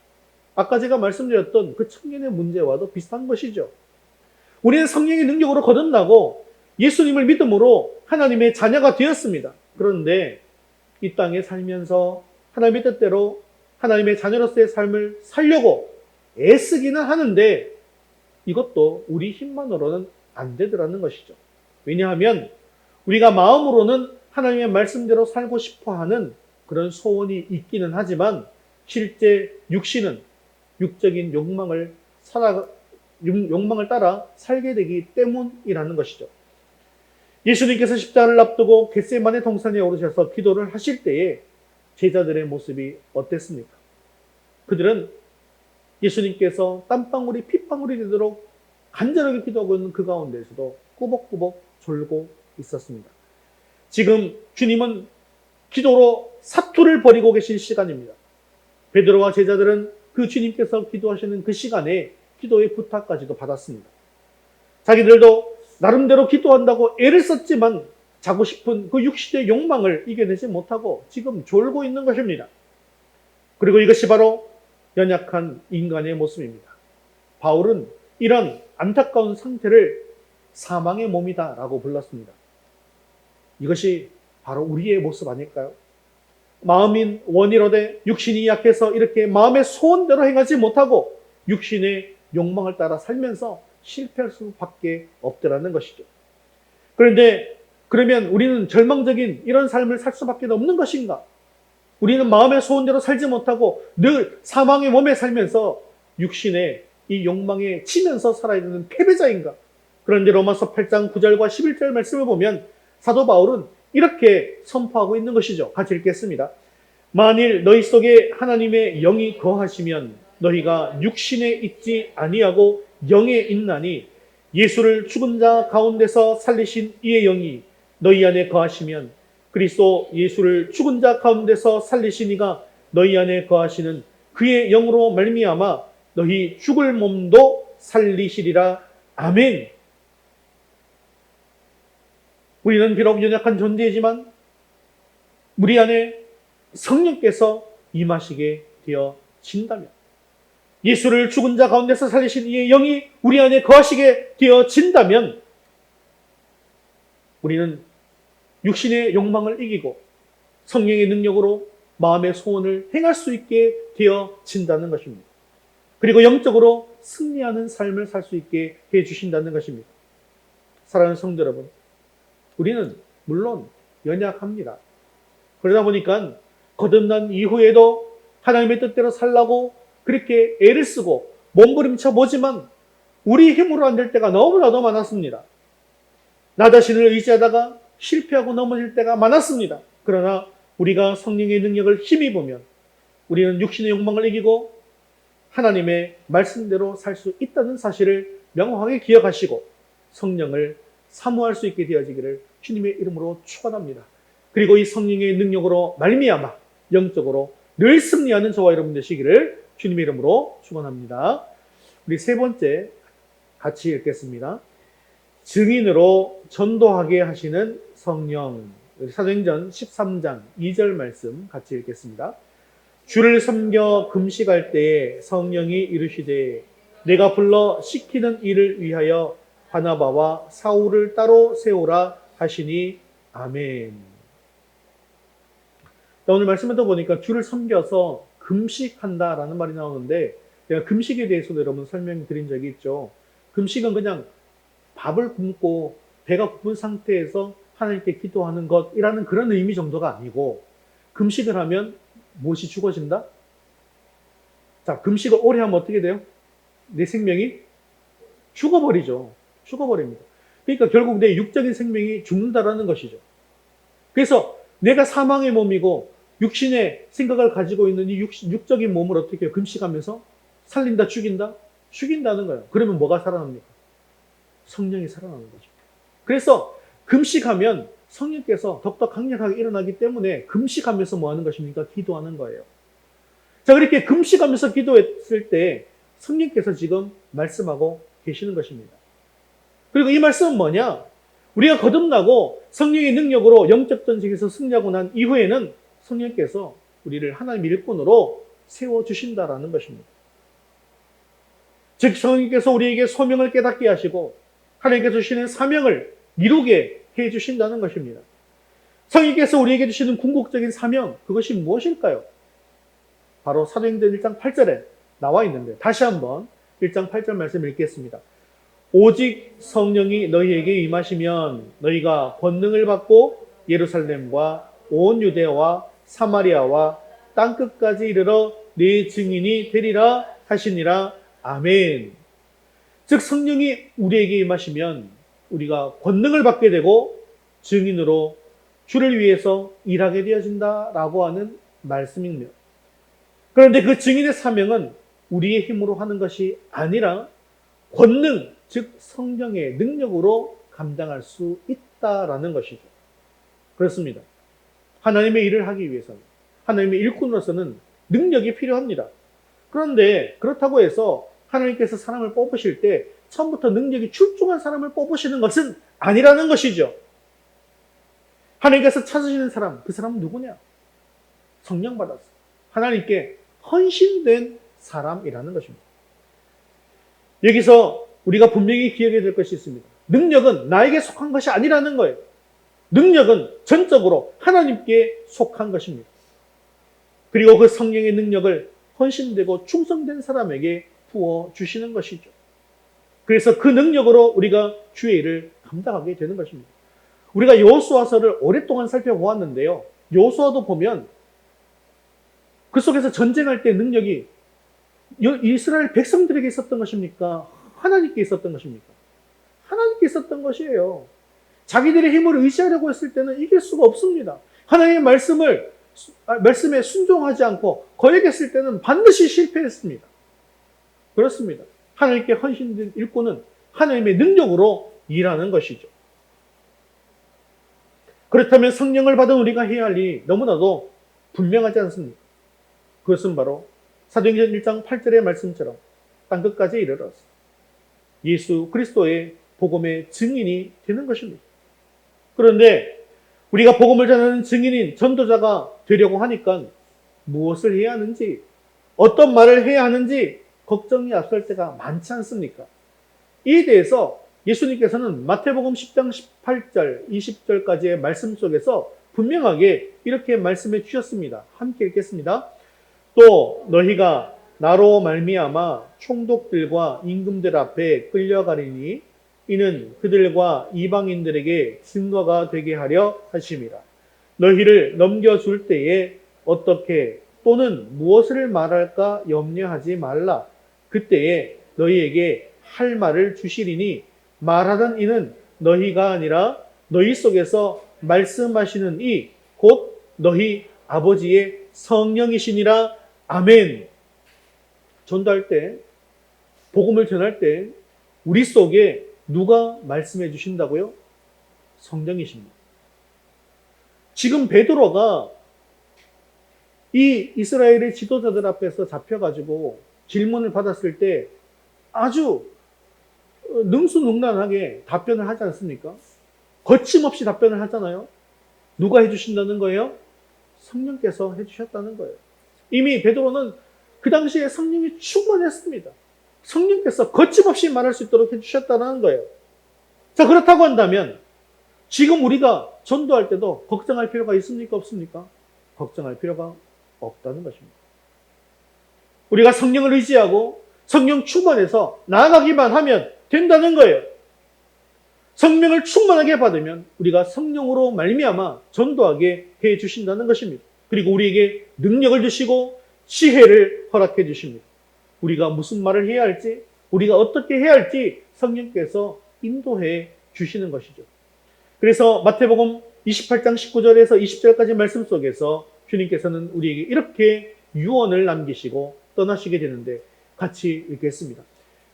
아까 제가 말씀드렸던 그 청년의 문제와도 비슷한 것이죠. 우리는 성령의 능력으로 거듭나고 예수님을 믿음으로 하나님의 자녀가 되었습니다. 그런데 이 땅에 살면서 하나님의 뜻대로 하나님의 자녀로서의 삶을 살려고 애쓰기는 하는데 이것도 우리 힘만으로는 안 되더라는 것이죠. 왜냐하면 우리가 마음으로는 하나님의 말씀대로 살고 싶어하는 그런 소원이 있기는 하지만 실제 육신은 육적인 욕망을 따라 살게 되기 때문이라는 것이죠. 예수님께서 십자가를 앞두고 겟세마네 동산에 오르셔서 기도를 하실 때에 제자들의 모습이 어땠습니까? 그들은 예수님께서 땀방울이 핏방울이 되도록 간절하게 기도하고 있는 그 가운데서도 꾸벅꾸벅 졸고 있었습니다. 지금 주님은 기도로 사투를 벌이고 계신 시간입니다. 베드로와 제자들은 그 주님께서 기도하시는 그 시간에 기도의 부탁까지도 받았습니다. 자기들도 나름대로 기도한다고 애를 썼지만 자고 싶은 그 육신의 욕망을 이겨내지 못하고 지금 졸고 있는 것입니다. 그리고 이것이 바로 연약한 인간의 모습입니다. 바울은 이런 안타까운 상태를 사망의 몸이다라고 불렀습니다. 이것이 바로 우리의 모습 아닐까요? 마음인 원이로되 육신이 약해서 이렇게 마음의 소원대로 행하지 못하고 육신의 욕망을 따라 살면서 실패할 수밖에 없더라는 것이죠. 그런데 그러면 우리는 절망적인 이런 삶을 살 수밖에 없는 것인가? 우리는 마음의 소원대로 살지 못하고 늘 사망의 몸에 살면서 육신의 이 욕망에 치면서 살아야 되는 패배자인가? 그런데 로마서 8장 9절과 11절 말씀을 보면 사도 바울은 이렇게 선포하고 있는 것이죠. 같이 읽겠습니다. 만일 너희 속에 하나님의 영이 거하시면 너희가 육신에 있지 아니하고 영에 있나니 예수를 죽은 자 가운데서 살리신 이의 영이 너희 안에 거하시면 그리스도 예수를 죽은 자 가운데서 살리신 이가 너희 안에 거하시는 그의 영으로 말미암아 너희 죽을 몸도 살리시리라. 아멘. 우리는 비록 연약한 존재이지만 우리 안에 성령께서 임하시게 되어진다면, 예수를 죽은 자 가운데서 살리신 이의 영이 우리 안에 거하시게 되어진다면 우리는 육신의 욕망을 이기고 성령의 능력으로 마음의 소원을 행할 수 있게 되어진다는 것입니다. 그리고 영적으로 승리하는 삶을 살 수 있게 해주신다는 것입니다. 사랑하는 성도 여러분, 우리는 물론 연약합니다. 그러다 보니까 거듭난 이후에도 하나님의 뜻대로 살라고 그렇게 애를 쓰고 몸부림쳐 보지만 우리 힘으로 안 될 때가 너무나도 많았습니다. 나 자신을 의지하다가 실패하고 넘어질 때가 많았습니다. 그러나 우리가 성령의 능력을 힘입으면 우리는 육신의 욕망을 이기고 하나님의 말씀대로 살 수 있다는 사실을 명확하게 기억하시고 성령을 사모할 수 있게 되어지기를 주님의 이름으로 축원합니다. 그리고 이 성령의 능력으로 말미암아 영적으로 늘 승리하는 저와 여러분 되시기를 주님의 이름으로 축원합니다. 우리 세 번째 같이 읽겠습니다. 증인으로 전도하게 하시는 성령. 사도행전 13장 2절 말씀 같이 읽겠습니다. 주를 섬겨 금식할 때에 성령이 이르시되 내가 불러 시키는 일을 위하여 바나바와 사울을 따로 세우라 하시니 아멘. 오늘 말씀을 보니까 주를 섬겨서 금식한다라는 말이 나오는데 제가 금식에 대해서도 여러분 설명드린 적이 있죠. 금식은 그냥 밥을 굶고 배가 고픈 상태에서 하나님께 기도하는 것이라는 그런 의미 정도가 아니고, 금식을 하면 무엇이 죽어진다? 자, 금식을 오래 하면 어떻게 돼요? 내 생명이 죽어버리죠. 죽어버립니다. 그러니까 결국 내 육적인 생명이 죽는다라는 것이죠. 그래서 내가 사망의 몸이고 육신의 생각을 가지고 있는 이 육적인 몸을 어떻게 해요? 금식하면서 살린다, 죽인다? 죽인다는 거예요. 그러면 뭐가 살아납니까? 성령이 살아나는 거죠. 그래서 금식하면 성령께서 더욱더 강력하게 일어나기 때문에 금식하면서 뭐 하는 것입니까? 기도하는 거예요. 자, 그렇게 금식하면서 기도했을 때 성령께서 지금 말씀하고 계시는 것입니다. 그리고 이 말씀은 뭐냐? 우리가 거듭나고 성령의 능력으로 영적 전쟁에서 승리하고 난 이후에는 성령께서 우리를 하나님의 일꾼으로 세워주신다라는 것입니다. 즉 성령께서 우리에게 소명을 깨닫게 하시고 하나님께서 주시는 사명을 이루게 해주신다는 것입니다. 성령께서 우리에게 주시는 궁극적인 사명, 그것이 무엇일까요? 바로 사도행전 1장 8절에 나와 있는데 다시 한번 1장 8절 말씀 읽겠습니다. 오직 성령이 너희에게 임하시면 너희가 권능을 받고 예루살렘과 온 유대와 사마리아와 땅끝까지 이르러 내 증인이 되리라 하시니라. 아멘. 즉 성령이 우리에게 임하시면 우리가 권능을 받게 되고 증인으로 주를 위해서 일하게 되어진다라고 하는 말씀입니다. 그런데 그 증인의 사명은 우리의 힘으로 하는 것이 아니라 권능, 즉 성령의 능력으로 감당할 수 있다라는 것이죠. 그렇습니다. 하나님의 일을 하기 위해서는, 하나님의 일꾼으로서는 능력이 필요합니다. 그런데 그렇다고 해서 하나님께서 사람을 뽑으실 때 처음부터 능력이 출중한 사람을 뽑으시는 것은 아니라는 것이죠. 하나님께서 찾으시는 사람, 그 사람은 누구냐? 성령 받았어. 하나님께 헌신된 사람이라는 것입니다. 여기서 우리가 분명히 기억해야 될 것이 있습니다. 능력은 나에게 속한 것이 아니라는 거예요. 능력은 전적으로 하나님께 속한 것입니다. 그리고 그 성령의 능력을 헌신되고 충성된 사람에게 부어주시는 것이죠. 그래서 그 능력으로 우리가 주의 일을 감당하게 되는 것입니다. 우리가 여호수아서를 오랫동안 살펴보았는데요. 여호수아도 보면 그 속에서 전쟁할 때 능력이 이스라엘 백성들에게 있었던 것입니까? 하나님께 있었던 것입니까? 하나님께 있었던 것이에요. 자기들의 힘을 의지하려고 했을 때는 이길 수가 없습니다. 하나님의 말씀에 순종하지 않고 거역했을 때는 반드시 실패했습니다. 그렇습니다. 하나님께 헌신된 일꾼은 하나님의 능력으로 일하는 것이죠. 그렇다면 성령을 받은 우리가 해야 할 일이 너무나도 분명하지 않습니까? 그것은 바로 사도행전 1장 8절의 말씀처럼 땅끝까지 이르러서 예수 그리스도의 복음의 증인이 되는 것입니다. 그런데 우리가 복음을 전하는 증인인 전도자가 되려고 하니까 무엇을 해야 하는지, 어떤 말을 해야 하는지 걱정이 앞설 때가 많지 않습니까? 이에 대해서 예수님께서는 마태복음 10장 18절, 20절까지의 말씀 속에서 분명하게 이렇게 말씀해 주셨습니다. 함께 읽겠습니다. 또 너희가 나로 말미암아 총독들과 임금들 앞에 끌려가리니 이는 그들과 이방인들에게 증거가 되게 하려 하심이라. 너희를 넘겨줄 때에 어떻게 또는 무엇을 말할까 염려하지 말라. 그때에 너희에게 할 말을 주시리니 말하던 이는 너희가 아니라 너희 속에서 말씀하시는 이 곧 너희 아버지의 성령이시니라. 아멘. 전도할 때, 복음을 전할 때 우리 속에 누가 말씀해 주신다고요? 성령이십니다. 지금 베드로가 이 이스라엘의 지도자들 앞에서 잡혀가지고 질문을 받았을 때 아주 능수능란하게 답변을 하지 않습니까? 거침없이 답변을 하잖아요. 누가 해주신다는 거예요? 성령께서 해주셨다는 거예요. 이미 베드로는 그 당시에 성령이 충만했습니다. 성령께서 거침없이 말할 수 있도록 해주셨다는 거예요. 자, 그렇다고 한다면 지금 우리가 전도할 때도 걱정할 필요가 있습니까? 없습니까? 걱정할 필요가 없다는 것입니다. 우리가 성령을 의지하고 성령 충만해서 나아가기만 하면 된다는 거예요. 성령을 충만하게 받으면 우리가 성령으로 말미암아 전도하게 해 주신다는 것입니다. 그리고 우리에게 능력을 주시고 지혜를 허락해 주십니다. 우리가 무슨 말을 해야 할지, 우리가 어떻게 해야 할지 성령께서 인도해 주시는 것이죠. 그래서 마태복음 28장 19절에서 20절까지 말씀 속에서 주님께서는 우리에게 이렇게 유언을 남기시고 떠나시게 되는데 같이 읽겠습니다.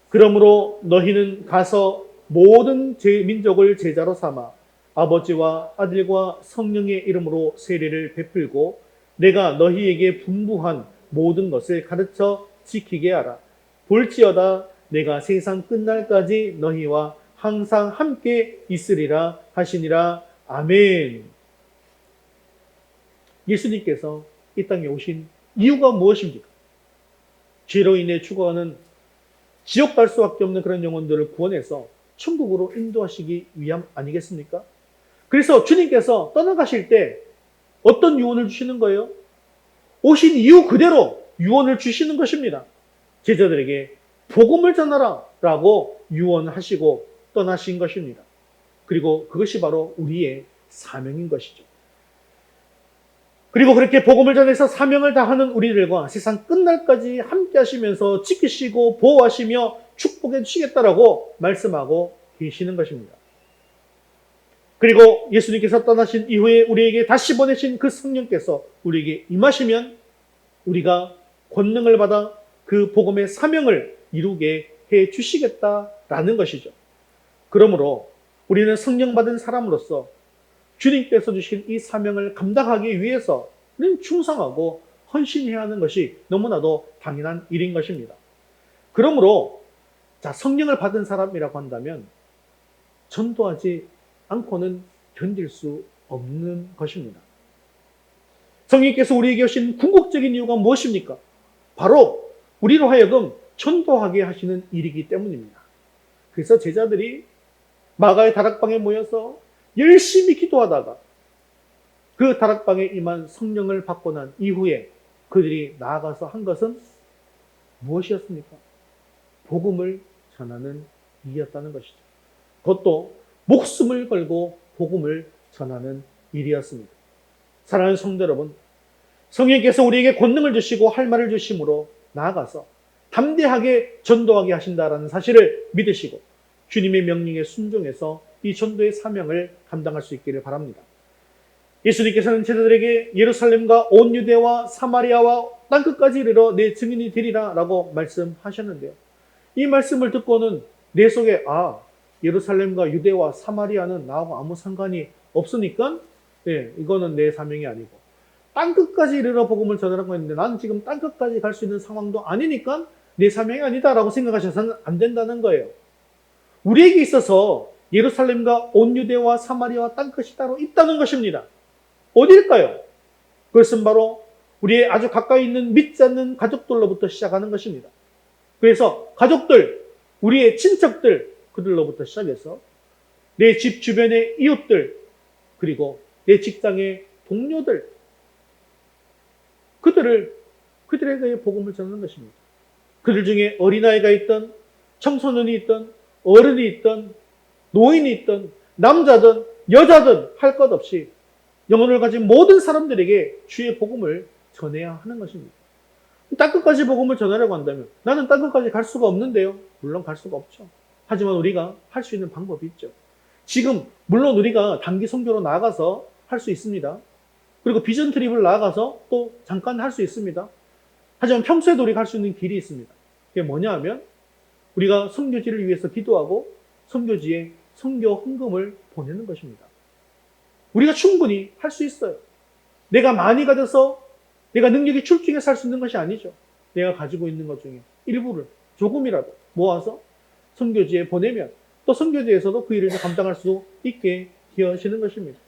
그러므로 너희는 가서 모든 민족을 제자로 삼아 아버지와 아들과 성령의 이름으로 세례를 베풀고 내가 너희에게 분부한 모든 것을 가르쳐 지키게 하라. 볼지어다 내가 세상 끝날까지 너희와 항상 함께 있으리라 하시니라. 아멘. 예수님께서 이 땅에 오신 이유가 무엇입니까? 죄로 인해 죽어가는 지옥 갈 수밖에 없는 그런 영혼들을 구원해서 천국으로 인도하시기 위함 아니겠습니까? 그래서 주님께서 떠나가실 때 어떤 유언을 주시는 거예요? 오신 이유 그대로 유언을 주시는 것입니다. 제자들에게 복음을 전하라 라고 유언하시고 떠나신 것입니다. 그리고 그것이 바로 우리의 사명인 것이죠. 그리고 그렇게 복음을 전해서 사명을 다하는 우리들과 세상 끝날까지 함께 하시면서 지키시고 보호하시며 축복해 주시겠다라고 말씀하고 계시는 것입니다. 그리고 예수님께서 떠나신 이후에 우리에게 다시 보내신 그 성령께서 우리에게 임하시면 우리가 권능을 받아 그 복음의 사명을 이루게 해 주시겠다라는 것이죠. 그러므로 우리는 성령 받은 사람으로서 주님께서 주신 이 사명을 감당하기 위해서는 충성하고 헌신해야 하는 것이 너무나도 당연한 일인 것입니다. 그러므로 성령을 받은 사람이라고 한다면 전도하지 않고는 견딜 수 없는 것입니다. 성령께서 우리에게 주신 궁극적인 이유가 무엇입니까? 바로 우리로 하여금 전도하게 하시는 일이기 때문입니다. 그래서 제자들이 마가의 다락방에 모여서 열심히 기도하다가 그 다락방에 임한 성령을 받고 난 이후에 그들이 나아가서 한 것은 무엇이었습니까? 복음을 전하는 일이었다는 것이죠. 그것도 목숨을 걸고 복음을 전하는 일이었습니다. 사랑하는 성도 여러분, 성령께서 우리에게 권능을 주시고 할 말을 주심으로 나아가서 담대하게 전도하게 하신다라는 사실을 믿으시고 주님의 명령에 순종해서 이 전도의 사명을 감당할 수 있기를 바랍니다. 예수님께서는 제자들에게 예루살렘과 온 유대와 사마리아와 땅끝까지 이르러 내 증인이 되리라 라고 말씀하셨는데요. 이 말씀을 듣고는 내 속에 예루살렘과 유대와 사마리아는 나하고 아무 상관이 없으니까 이거는 내 사명이 아니고 땅 끝까지 이르러 복음을 전하라고 했는데 나는 지금 땅 끝까지 갈 수 있는 상황도 아니니까 내 사명이 아니다라고 생각하셔서는 안 된다는 거예요. 우리에게 있어서 예루살렘과 온 유대와 사마리아와 땅 끝이 따로 있다는 것입니다. 어디일까요? 그것은 바로 우리의 아주 가까이 있는 믿지 않는 가족들로부터 시작하는 것입니다. 그래서 가족들, 우리의 친척들, 그들로부터 시작해서 내 집 주변의 이웃들, 그리고 내 직장의 동료들, 그들에게 복음을 전하는 것입니다. 그들 중에 어린아이가 있던, 청소년이 있던, 어른이 있던, 노인이 있던, 남자든 여자든 할 것 없이 영혼을 가진 모든 사람들에게 주의 복음을 전해야 하는 것입니다. 땅끝까지 복음을 전하려고 한다면 나는 땅끝까지 갈 수가 없는데요. 물론 갈 수가 없죠. 하지만 우리가 할 수 있는 방법이 있죠. 지금 물론 우리가 단기 선교로 나아가서 할 수 있습니다. 그리고 비전 트립을 나아가서 또 잠깐 할 수 있습니다. 하지만 평소에도 우리가 할 수 있는 길이 있습니다. 그게 뭐냐 하면 우리가 선교지를 위해서 기도하고 선교지에 선교 헌금을 보내는 것입니다. 우리가 충분히 할 수 있어요. 내가 많이 가져서 내가 능력이 출중해서 할 수 있는 것이 아니죠. 내가 가지고 있는 것 중에 일부를 조금이라도 모아서 선교지에 보내면 또 선교지에서도 그 일을 감당할 수 있게 되어지는 것입니다.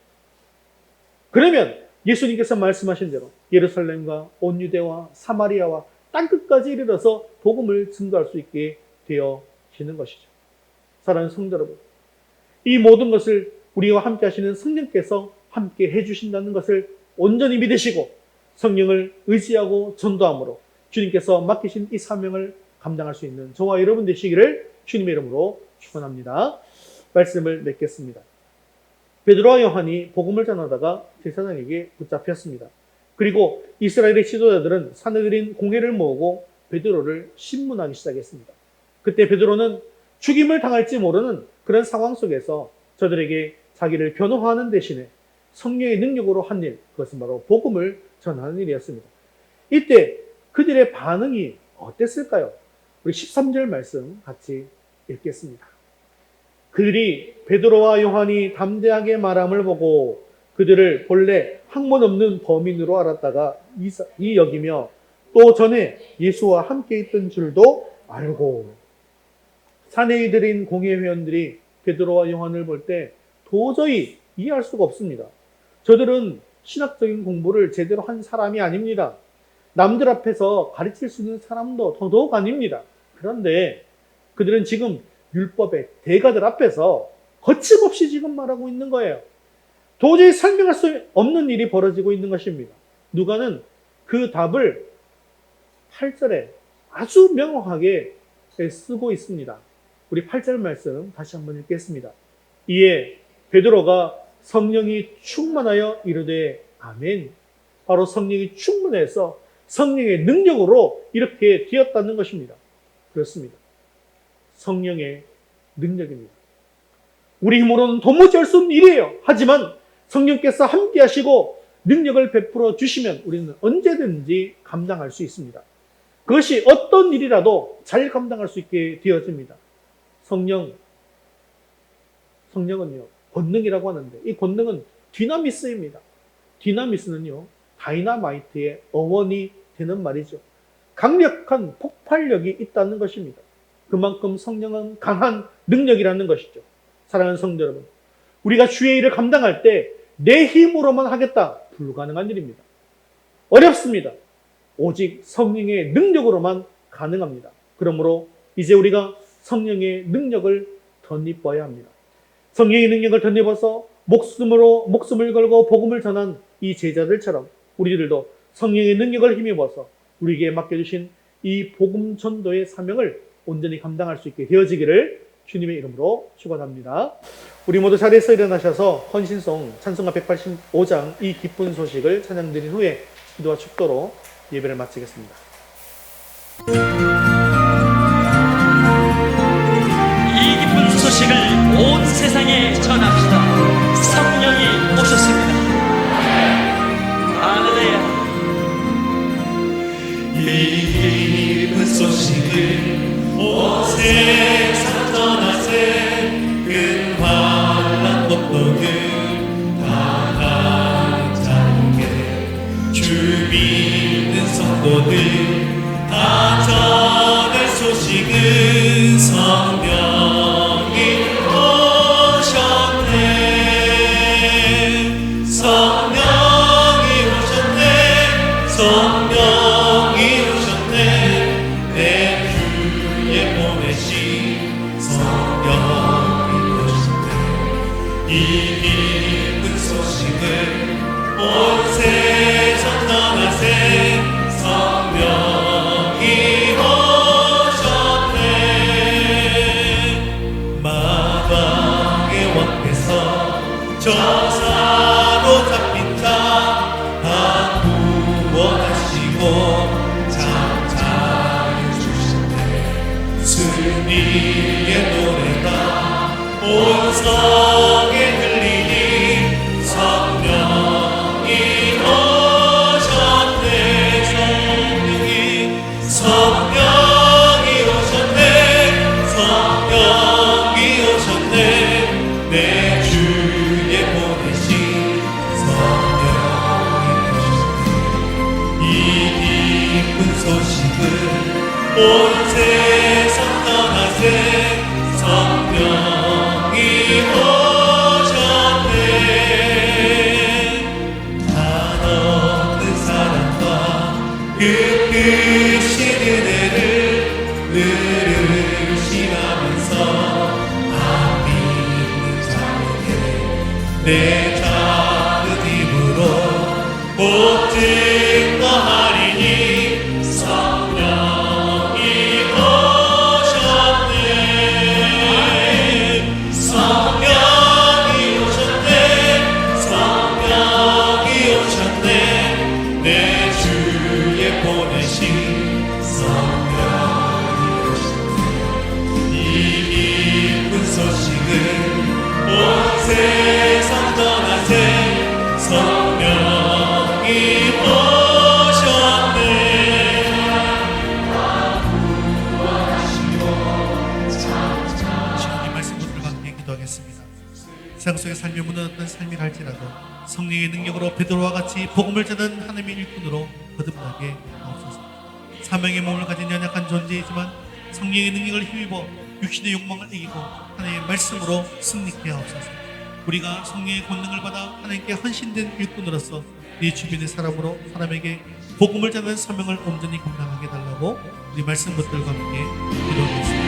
그러면 예수님께서 말씀하신 대로 예루살렘과 온 유대와 사마리아와 땅끝까지 이르러서 복음을 증거할 수 있게 되어지는 것이죠. 사랑하는 성도 여러분, 이 모든 것을 우리와 함께 하시는 성령께서 함께 해주신다는 것을 온전히 믿으시고 성령을 의지하고 전도함으로 주님께서 맡기신 이 사명을 감당할 수 있는 저와 여러분 되시기를 주님의 이름으로 축원합니다. 말씀을 맺겠습니다. 베드로와 요한이 복음을 전하다가 제사장에게 붙잡혔습니다. 그리고 이스라엘의 지도자들은 사내들인 공회를 모으고 베드로를 신문하기 시작했습니다. 그때 베드로는 죽임을 당할지 모르는 그런 상황 속에서 저들에게 자기를 변호하는 대신에 성령의 능력으로 한 일, 그것은 바로 복음을 전하는 일이었습니다. 이때 그들의 반응이 어땠을까요? 우리 13절 말씀 같이 읽겠습니다. 그들이 베드로와 요한이 담대하게 말함을 보고 그들을 본래 학문 없는 범인으로 알았다가 이 여기며 또 전에 예수와 함께 있던 줄도 알고, 사내들인 공회회원들이 베드로와 요한을 볼 때 도저히 이해할 수가 없습니다. 저들은 신학적인 공부를 제대로 한 사람이 아닙니다. 남들 앞에서 가르칠 수 있는 사람도 더더욱 아닙니다. 그런데 그들은 지금 율법의 대가들 앞에서 거침없이 지금 말하고 있는 거예요. 도저히 설명할 수 없는 일이 벌어지고 있는 것입니다. 누가는 그 답을 8절에 아주 명확하게 쓰고 있습니다. 우리 8절 말씀 다시 한번 읽겠습니다. 이에 베드로가 성령이 충만하여 이르되 아멘. 바로 성령이 충만해서 성령의 능력으로 이렇게 되었다는 것입니다. 그렇습니다. 성령의 능력입니다. 우리 힘으로는 도무지 할 수 없는 일이에요. 하지만 성령께서 함께 하시고 능력을 베풀어 주시면 우리는 언제든지 감당할 수 있습니다. 그것이 어떤 일이라도 잘 감당할 수 있게 되어집니다. 성령은요, 권능이라고 하는데 이 권능은 디나미스입니다. 디나미스는요, 다이나마이트의 어원이 되는 말이죠. 강력한 폭발력이 있다는 것입니다. 그만큼 성령은 강한 능력이라는 것이죠. 사랑하는 성도 여러분, 우리가 주의 일을 감당할 때 내 힘으로만 하겠다, 불가능한 일입니다. 어렵습니다. 오직 성령의 능력으로만 가능합니다. 그러므로 이제 우리가 성령의 능력을 덧입어야 합니다. 성령의 능력을 덧입어서 목숨을 걸고 복음을 전한 이 제자들처럼 우리들도 성령의 능력을 힘입어서 우리에게 맡겨주신 이 복음 전도의 사명을 온전히 감당할 수 있게 되어지기를 주님의 이름으로 축원합니다. 우리 모두 자리에서 일어나셔서 헌신송 찬송가 185장 이 기쁜 소식을 찬양드린 후에 기도와 축도로 예배를 마치겠습니다. 이 기쁜 소식을 온 세상에 전합시다. 성령이 오셨습니다. 할렐루야. 이 기쁜 소식을 온 세상 전합시다. 주 믿는 성도들 다 전할 소식은 성령이 오셨네. 성령이 오셨네. 성령이 오셨네. 내 주에 보내신 성령이 오셨네. 이 기쁜 소식을 온 세상 떠나세. 성령이 오셨네. 마방의 왕께서 저 사로잡힌 자 다 구원하시고 장차해 주시네. 승리의 노래가 온 성에 들리니 성령이 오셨네. 성령이 오셨네. 성령이 오셨네. 내 주에 보내신 성령이 오셨네. 이 기쁜 소식을 온 세상 떠나세. 성령이 오셨네. 한없는 사랑과 그 크신 은혜를 늘 의심하면서 안 믿는 자에게 내 작은 힘으로 꼭 증거하리니 성령이 오셨네. 성령이 오셨네. 성령이 오셨네. 내 주에 보내신 성령이 오셨네. 이 기쁜 소식을 온 세상 떠나세. 성령이 오셨네. 주님 말씀 붙들과 함께 기도하겠습니다. 세상 속의 삶이 무너졌던 삶이 할지라도 성령의 능력으로 베드로와 같이 복음을 전하는 하나님의 일꾼으로 거듭나게 하옵소서. 사명의 몸을 가진 연약한 존재이지만 성령의 능력을 힘입어 육신의 욕망을 이기고 하나님의 말씀으로 승리케 하옵소서. 우리가 성령의 권능을 받아 하나님께 헌신된 일꾼으로서 네 주변의 사람에게 복음을 전하는 사명을 온전히 감당하게 달라고 우리 말씀 붙들과 함께 기도하겠습니다.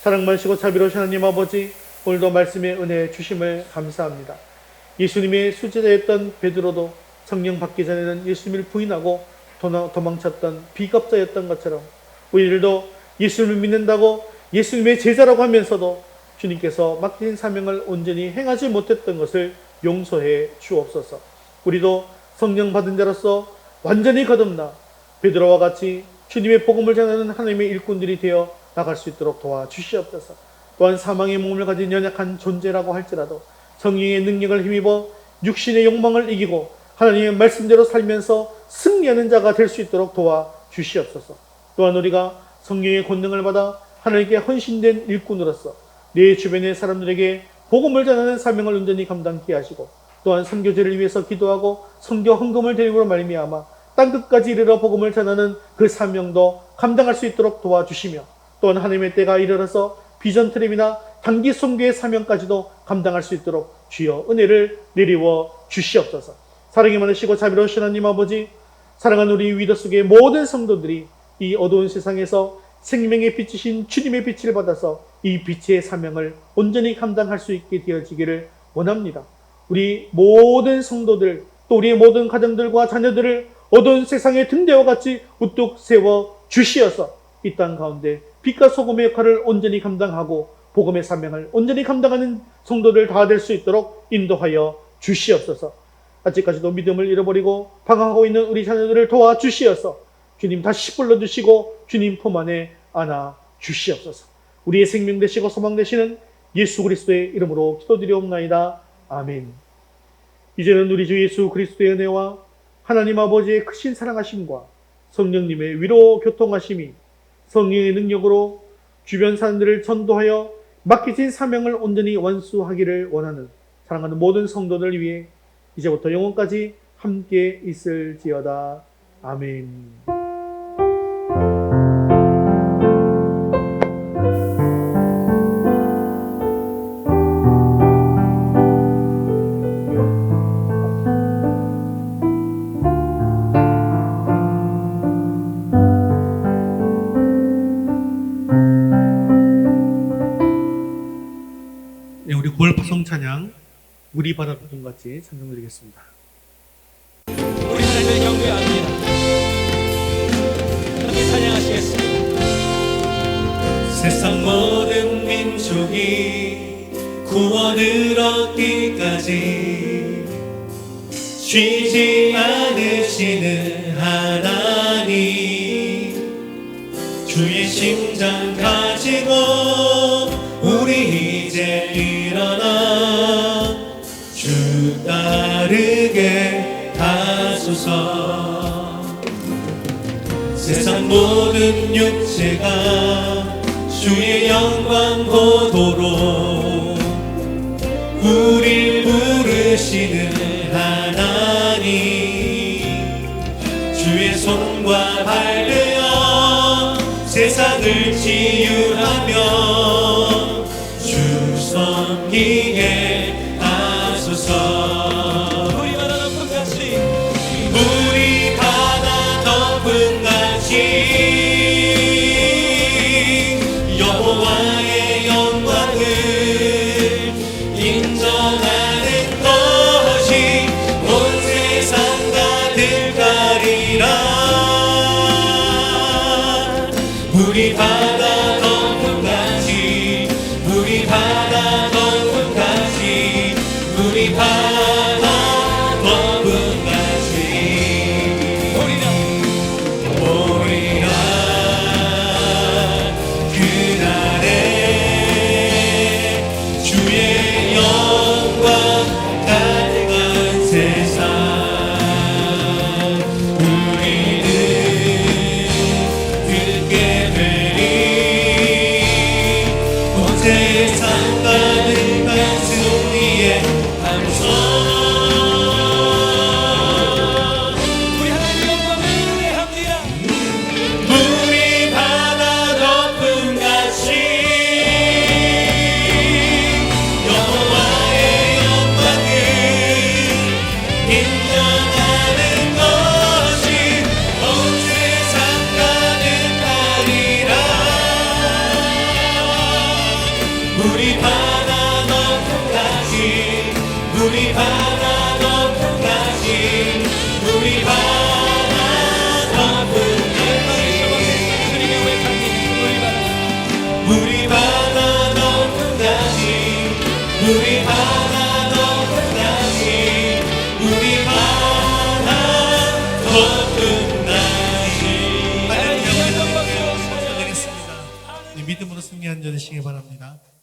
사랑 많으시고 자비로우신 하나님 아버지, 오늘도 말씀의 은혜 주심을 감사합니다. 예수님의 수제자였던 베드로도 성령 받기 전에는 예수님을 부인하고 도망쳤던 비겁자였던 것처럼 우리들도 예수님을 믿는다고 예수님의 제자라고 하면서도 주님께서 맡긴 사명을 온전히 행하지 못했던 것을 용서해 주옵소서. 우리도 성령 받은 자로서 완전히 거듭나 베드로와 같이 주님의 복음을 전하는 하나님의 일꾼들이 되어 나갈 수 있도록 도와주시옵소서. 또한 사망의 몸을 가진 연약한 존재라고 할지라도 성령의 능력을 힘입어 육신의 욕망을 이기고 하나님의 말씀대로 살면서 승리하는 자가 될 수 있도록 도와주시옵소서. 또한 우리가 성령의 권능을 받아 하나님께 헌신된 일꾼으로서 내 주변의 사람들에게 복음을 전하는 사명을 온전히 감당케 하시고, 또한 선교제를 위해서 기도하고 선교 헌금을 드림으로 말미암아 땅끝까지 이르러 복음을 전하는 그 사명도 감당할 수 있도록 도와주시며, 또한 하나님의 때가 이르러서 비전 트립이나 단기 선교의 사명까지도 감당할 수 있도록 주여 은혜를 내리워 주시옵소서. 사랑이 많으시고 자비로우신 하나님 아버지, 사랑하는 우리 위더 속의 모든 성도들이 이 어두운 세상에서 생명의 빛이신 주님의 빛을 받아서 이 빛의 사명을 온전히 감당할 수 있게 되어지기를 원합니다. 우리 모든 성도들, 또 우리의 모든 가정들과 자녀들을 어두운 세상의 등대와 같이 우뚝 세워 주시어서 이 땅 가운데 빛과 소금의 역할을 온전히 감당하고 복음의 사명을 온전히 감당하는 성도들 다 될 수 있도록 인도하여 주시옵소서. 아직까지도 믿음을 잃어버리고 방황하고 있는 우리 자녀들을 도와주시어서 주님 다시 불러주시고 주님 품 안에 안아 주시옵소서. 우리의 생명 되시고 소망 되시는 예수 그리스도의 이름으로 기도드리옵나이다. 아멘. 이제는 우리 주 예수 그리스도의 은혜와 하나님 아버지의 크신 사랑하심과 성령님의 위로 교통하심이 성령의 능력으로 주변 사람들을 전도하여 맡기신 사명을 온전히 완수하기를 원하는 사랑하는 모든 성도들 위해 이제부터 영원까지 함께 있을지어다. 아멘. 네, 우리 9월 파송 찬양 우리 바다 부분같이 찬송드리겠습니다. 우리 하나님을 경배합니다. 함께 찬양하시겠습니다. 세상 모든 민족이 구원을 얻기까지 쉬지 않으시는 하나님, 주의 심장 가지고 우리 이제 일어나 주 따르게 하소서. 세상 모든 육체가 주의 영광 보도록 우릴 부르시는 하나님, 주의 손과 발 되어 세상을 치유하며 주 섬기게 하소서. 우리 바다 덮음같이 우리 바다 덮음같이 여호와의 영광을 인정하는 것이 온 세상 가득하리라. 우리 바다 덮음같이, 우리 바다 덮음같이, 우리 바다 덮음같이 오리라. 그날에 주의 영광 가득한 세상 우리는 듣게 되리. 온 세상 가득한 승리의 함성. 우리 하나님의 영광을 노래합니다. 우리 바다 덮음같이 여호와의 영광을 인정하는 것이 온 세상 가득하리라. 우리 바다 덮음같이, 우리 바다 덮음같이, 우리 바다 덮음같이, 주님의 외탕님 우리 바다 우리 바다 덮음같이, 우리 바다 덮음같이, 우리 바다 덮음같이. 드리겠습니다. 믿음으로 승리 한 전 되시기 바랍니다.